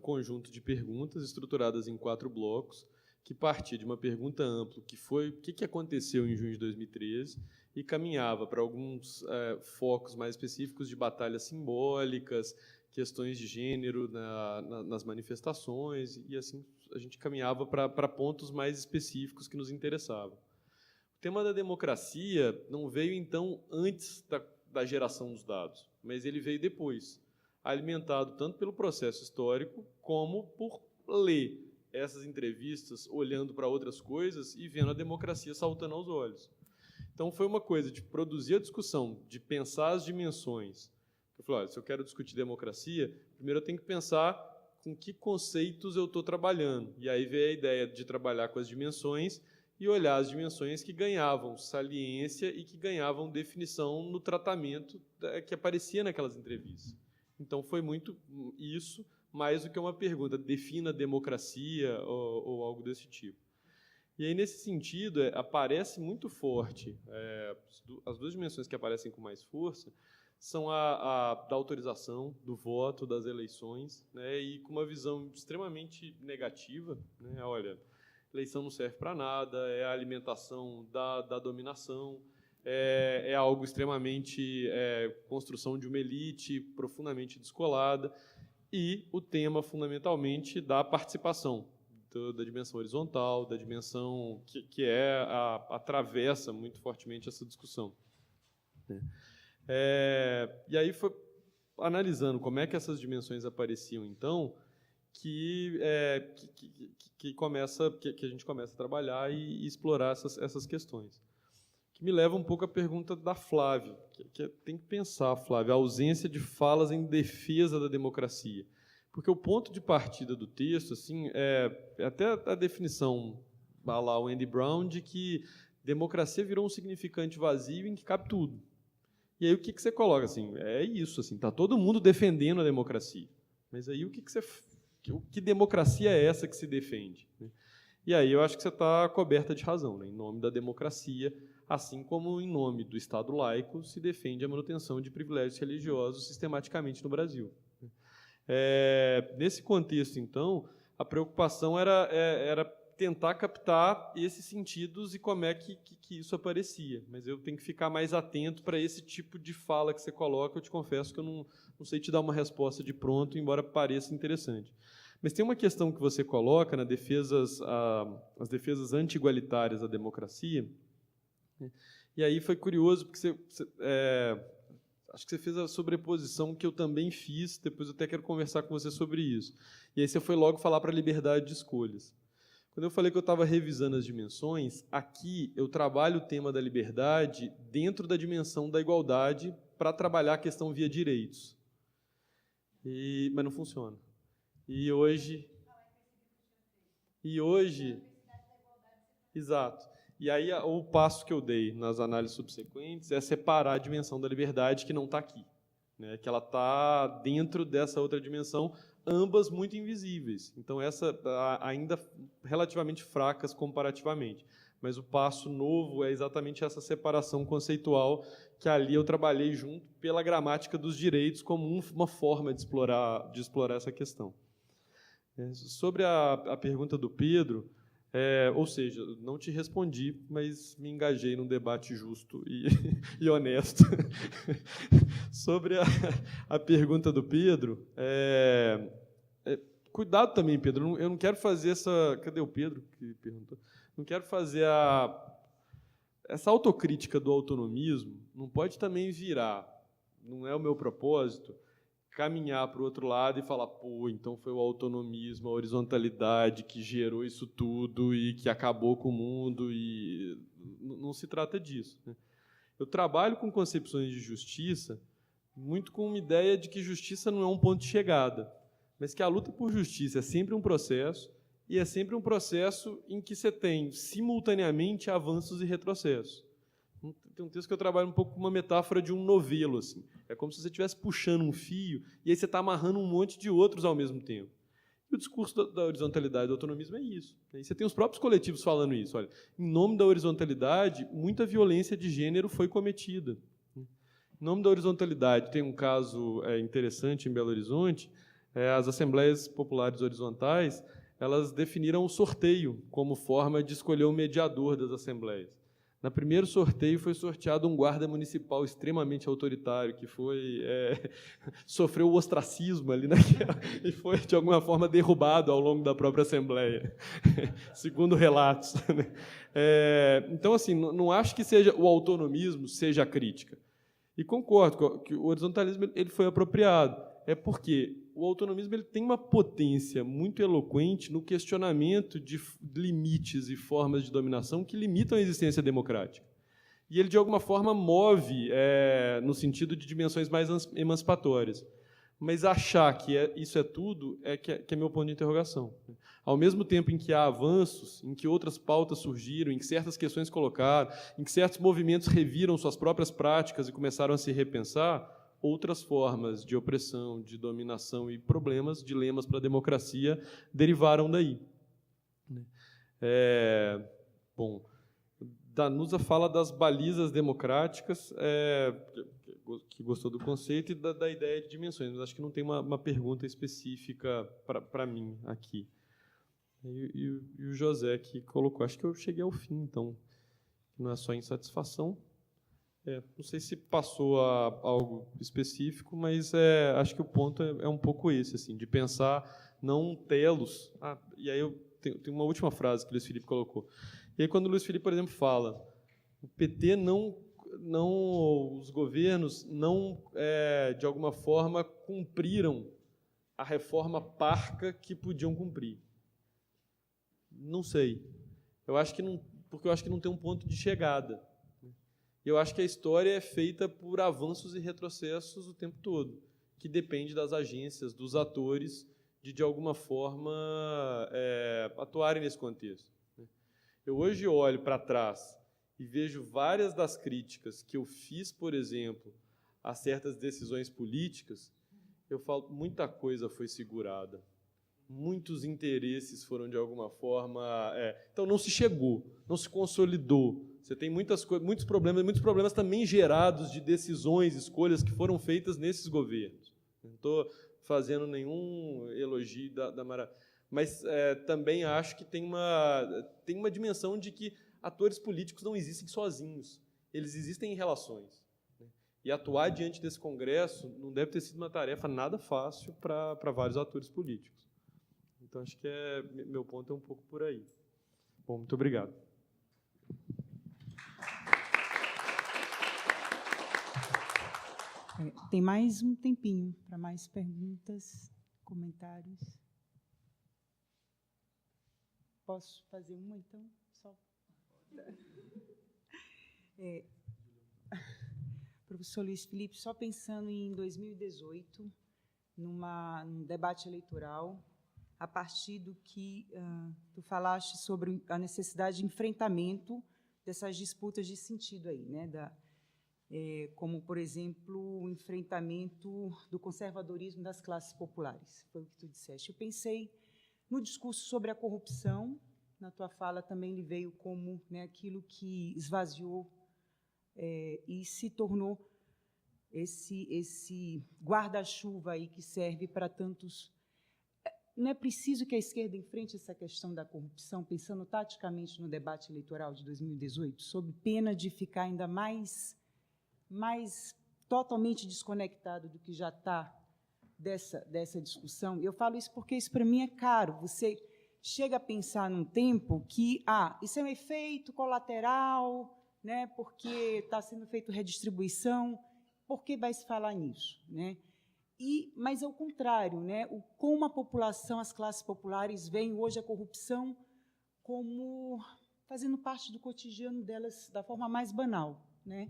S3: conjunto de perguntas estruturadas em 4 blocos, que partia de uma pergunta ampla, que foi o que aconteceu em junho de 2013, e caminhava para alguns focos mais específicos de batalhas simbólicas, questões de gênero nas manifestações, e assim a gente caminhava para pontos mais específicos que nos interessavam. O tema da democracia não veio, então, antes da geração dos dados, mas ele veio depois, alimentado tanto pelo processo histórico como por ler essas entrevistas, olhando para outras coisas e vendo a democracia saltando aos olhos. Então, foi uma coisa de produzir a discussão, de pensar as dimensões. Eu falei, olha, se eu quero discutir democracia, primeiro eu tenho que pensar com que conceitos eu estou trabalhando. E aí veio a ideia de trabalhar com as dimensões e olhar as dimensões que ganhavam saliência e que ganhavam definição no tratamento que aparecia naquelas entrevistas. Então, foi muito isso, mais do que uma pergunta, defina a democracia ou algo desse tipo. E aí, nesse sentido, aparece muito forte, as 2 dimensões que aparecem com mais força são a da autorização, do voto, das eleições, né, e com uma visão extremamente negativa, né, olha, eleição não serve para nada, é a alimentação da dominação, é algo extremamente construção de uma elite profundamente descolada, e o tema, fundamentalmente, da participação, da dimensão horizontal, da dimensão que atravessa muito fortemente essa discussão. E aí foi analisando como é que essas dimensões apareciam, então, que a gente começa a trabalhar e explorar essas questões. Que me leva um pouco à pergunta da Flávia, que tem que pensar, Flávia, a ausência de falas em defesa da democracia. Porque o ponto de partida do texto, assim, até a definição lá, o Andy Brown, de que democracia virou um significante vazio em que cabe tudo. E aí o que você coloca? Assim, é isso, assim, está todo mundo defendendo a democracia. Mas aí que democracia é essa que se defende? E aí eu acho que você está coberta de razão, né? Em nome da democracia, assim como em nome do Estado laico, se defende a manutenção de privilégios religiosos sistematicamente no Brasil. Nesse contexto, então, a preocupação era tentar captar esses sentidos e como é que isso aparecia. Mas eu tenho que ficar mais atento para esse tipo de fala que você coloca. Eu te confesso que eu não sei te dar uma resposta de pronto, embora pareça interessante. Mas tem uma questão que você coloca nas defesas anti-igualitárias da democracia, né? E aí foi curioso, porque acho que você fez a sobreposição que eu também fiz, depois eu até quero conversar com você sobre isso. E aí você foi logo falar para a liberdade de escolhas. Quando eu falei que eu estava revisando as dimensões, aqui eu trabalho o tema da liberdade dentro da dimensão da igualdade para trabalhar a questão via direitos. Mas não funciona. E hoje... Exato. E aí o passo que eu dei nas análises subsequentes é separar a dimensão da liberdade que não está aqui, né? Que ela está dentro dessa outra dimensão, ambas muito invisíveis. Então, essa ainda relativamente fracas comparativamente. Mas o passo novo é exatamente essa separação conceitual, que ali eu trabalhei junto pela gramática dos direitos como uma forma de explorar essa questão. Sobre a pergunta do Pedro, ou seja, não te respondi, mas me engajei num debate justo e honesto. Sobre a pergunta do Pedro, cuidado também, Pedro, eu não quero fazer essa... Cadê o Pedro que perguntou? Não quero fazer essa autocrítica do autonomismo, não pode também virar, não é o meu propósito, caminhar para o outro lado e falar, pô, então foi o autonomismo, a horizontalidade que gerou isso tudo e que acabou com o mundo, e não se trata disso, né? Eu trabalho com concepções de justiça muito com uma ideia de que justiça não é um ponto de chegada, mas que a luta por justiça é sempre um processo, e é sempre um processo em que você tem, simultaneamente, avanços e retrocessos. Tem um texto que eu trabalho um pouco com uma metáfora de um novelo. Assim. É como se você estivesse puxando um fio e aí você está amarrando um monte de outros ao mesmo tempo. E o discurso da horizontalidade e do autonomismo é isso. E você tem os próprios coletivos falando isso. Olha, em nome da horizontalidade, muita violência de gênero foi cometida. Em nome da horizontalidade, tem um caso interessante em Belo Horizonte, as Assembleias Populares Horizontais, elas definiram o sorteio como forma de escolher o mediador das assembleias. No primeiro sorteio foi sorteado um guarda municipal extremamente autoritário, que sofreu o ostracismo ali e foi, de alguma forma, derrubado ao longo da própria Assembleia, segundo relatos. Então, assim, não acho que seja o autonomismo seja a crítica. E concordo que o horizontalismo ele foi apropriado. É porque o autonomismo ele tem uma potência muito eloquente no questionamento de limites e formas de dominação que limitam a existência democrática. E ele, de alguma forma, move no sentido de dimensões mais emancipatórias. Mas achar que isso é tudo que é meu ponto de interrogação. Ao mesmo tempo em que há avanços, em que outras pautas surgiram, em que certas questões colocaram, em que certos movimentos reviram suas próprias práticas e começaram a se repensar, outras formas de opressão, de dominação e problemas, dilemas para a democracia, derivaram daí. Bom, Danusa fala das balizas democráticas, que gostou do conceito, e da ideia de dimensões, mas acho que não tem uma pergunta específica para mim aqui. E o José que colocou, acho que eu cheguei ao fim, então, não é só insatisfação. Não sei se passou a algo específico, mas acho que o ponto é um pouco esse, assim, de pensar não telos. E aí eu tenho uma última frase que o Luiz Felipe colocou. E aí quando o Luiz Felipe, por exemplo, fala, o PT os governos não, de alguma forma, cumpriram a reforma parca que podiam cumprir. Não sei. Eu acho que não, porque eu acho que não tem um ponto de chegada. Eu acho que a história é feita por avanços e retrocessos o tempo todo, que depende das agências, dos atores, de alguma forma, atuarem nesse contexto. Eu hoje olho para trás e vejo várias das críticas que eu fiz, por exemplo, a certas decisões políticas, eu falo, muita coisa foi segurada, muitos interesses foram, de alguma forma... Então, não se chegou, não se consolidou. Você tem muitos problemas também gerados de decisões, escolhas que foram feitas nesses governos. Não estou fazendo nenhum elogio da Mara, mas também acho que tem uma dimensão de que atores políticos não existem sozinhos, eles existem em relações. E atuar diante desse Congresso não deve ter sido uma tarefa nada fácil para vários atores políticos. Então, acho que meu ponto é um pouco por aí. Bom, muito obrigado.
S1: Tem mais um tempinho para mais perguntas, comentários. Posso fazer uma, então? Só. Professor Luiz Felipe, só pensando em 2018, num debate eleitoral, a partir do que tu falaste sobre a necessidade de enfrentamento dessas disputas de sentido aí, né? Como, por exemplo, o enfrentamento do conservadorismo das classes populares. Foi o que tu disseste. Eu pensei no discurso sobre a corrupção, na tua fala também lhe veio como, né, aquilo que esvaziou e se tornou esse guarda-chuva aí que serve para tantos. Não é preciso que a esquerda enfrente essa questão da corrupção, pensando taticamente no debate eleitoral de 2018, sob pena de ficar ainda mais totalmente desconectado do que já está dessa discussão. Eu falo isso porque isso, para mim, é caro. Você chega a pensar num tempo que isso é um efeito colateral, né, porque está sendo feita redistribuição, por que vai se falar nisso, né? Mas, ao contrário, né, como a população, as classes populares, veem hoje a corrupção como fazendo parte do cotidiano delas da forma mais banal, né?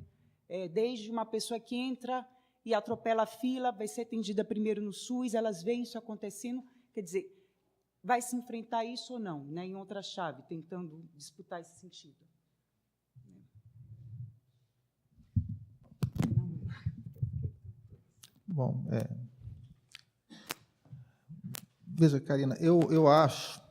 S1: Desde uma pessoa que entra e atropela a fila, vai ser atendida primeiro no SUS, elas veem isso acontecendo, quer dizer, vai se enfrentar isso ou não, né, em outra chave, tentando disputar esse sentido.
S2: Bom, veja, Karina, eu acho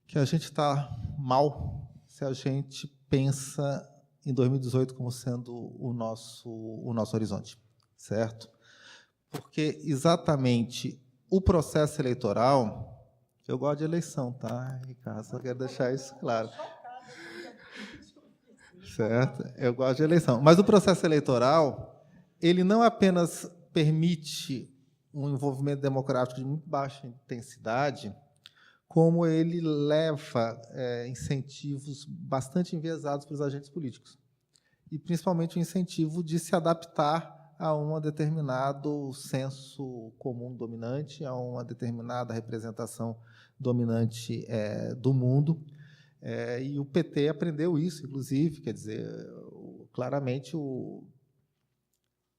S2: que a gente está mal se a gente pensa em 2018 como sendo o nosso horizonte, certo? Porque exatamente o processo eleitoral, eu gosto de eleição, tá, Ricardo? Só quero deixar isso claro. Certo? Eu gosto de eleição. Mas o processo eleitoral, ele não apenas permite um envolvimento democrático de muito baixa intensidade, como ele leva incentivos bastante enviesados para os agentes políticos, e principalmente o incentivo de se adaptar a um determinado senso comum dominante, a uma determinada representação dominante do mundo. E o PT aprendeu isso, inclusive, quer dizer, claramente,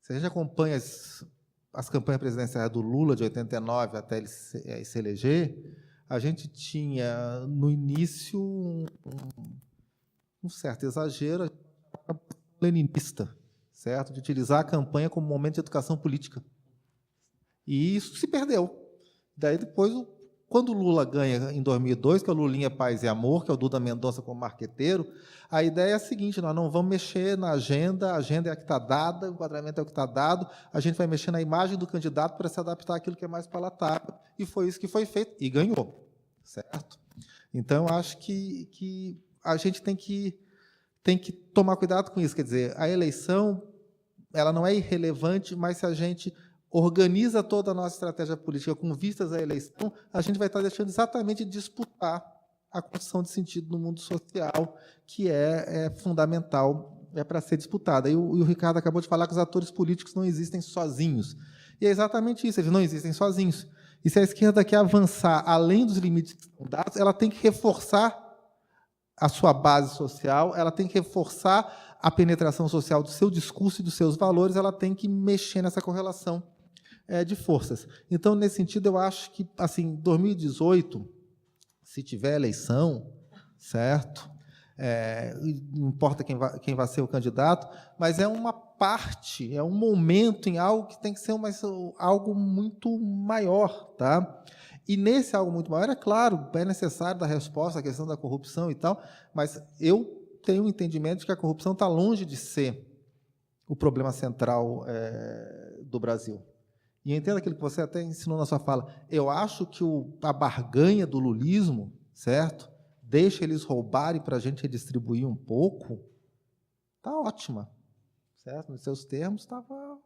S2: se a gente acompanha as campanhas presidenciais do Lula, de 89 até ele se eleger, a gente tinha, no início, um certo exagero leninista, certo? De utilizar a campanha como momento de educação política. E isso se perdeu. Daí, depois, quando o Lula ganha em 2002, que é o Lulinha Paz e Amor, que é o Duda Mendonça como marqueteiro, a ideia é a seguinte: nós não vamos mexer na agenda, a agenda é a que está dada, o enquadramento é o que está dado, a gente vai mexer na imagem do candidato para se adaptar àquilo que é mais palatável, e foi isso que foi feito, e ganhou, certo? Então, eu acho que a gente tem que tomar cuidado com isso, quer dizer, a eleição ela não é irrelevante, mas se a gente organiza toda a nossa estratégia política com vistas à eleição, a gente vai estar deixando exatamente de disputar a construção de sentido no mundo social, que é fundamental para ser disputada. E o Ricardo acabou de falar que os atores políticos não existem sozinhos. E é exatamente isso, eles não existem sozinhos. E se a esquerda quer avançar além dos limites que estão dados, ela tem que reforçar a sua base social, ela tem que reforçar a penetração social do seu discurso e dos seus valores, ela tem que mexer nessa correlação de forças. Então, nesse sentido, eu acho que, assim, 2018, se tiver eleição, certo? Não importa quem vai ser o candidato, mas é uma parte, é um momento em algo que tem que ser algo muito maior, tá? E nesse algo muito maior, é claro, é necessário dar resposta à questão da corrupção e tal, mas eu tenho o entendimento de que a corrupção está longe de ser o problema central do Brasil. E entenda aquilo que você até ensinou na sua fala. Eu acho que a barganha do lulismo, certo? Deixa eles roubarem para a gente redistribuir um pouco, está ótima, certo? Nos seus termos, estava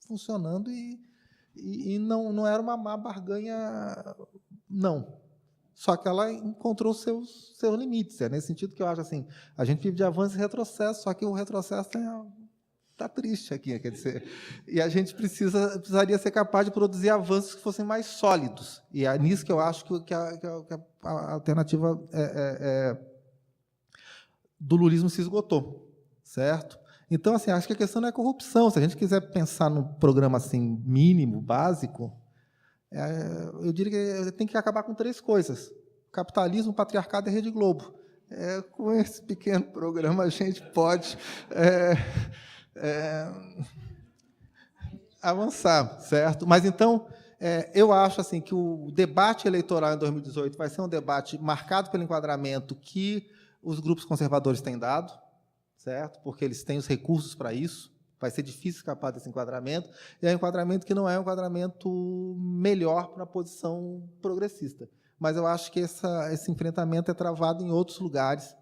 S2: funcionando e não era uma má barganha, não. Só que ela encontrou seus limites. É nesse sentido que eu acho assim, a gente vive de avanço e retrocesso, só que o retrocesso está triste aqui, quer dizer, e a gente precisaria ser capaz de produzir avanços que fossem mais sólidos. E é nisso que eu acho que a alternativa do lulismo se esgotou, certo? Então, assim, acho que a questão não é corrupção. Se a gente quiser pensar num programa assim mínimo, básico, eu diria que tem que acabar com 3 coisas: capitalismo, patriarcado e Rede Globo. Com esse pequeno programa, a gente pode avançar, certo? Mas, então, eu acho assim, que o debate eleitoral em 2018 vai ser um debate marcado pelo enquadramento que os grupos conservadores têm dado, certo? Porque eles têm os recursos para isso. Vai ser difícil escapar desse enquadramento. E é um enquadramento que não é um enquadramento melhor para a posição progressista. Mas eu acho que esse enfrentamento é travado em outros lugares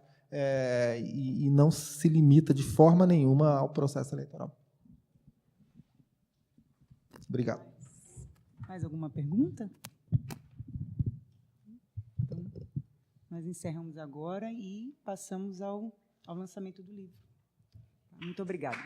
S2: e não se limita de forma nenhuma ao processo eleitoral. Obrigado.
S1: Mais alguma pergunta? Então, nós encerramos agora e passamos ao lançamento do livro. Muito obrigada.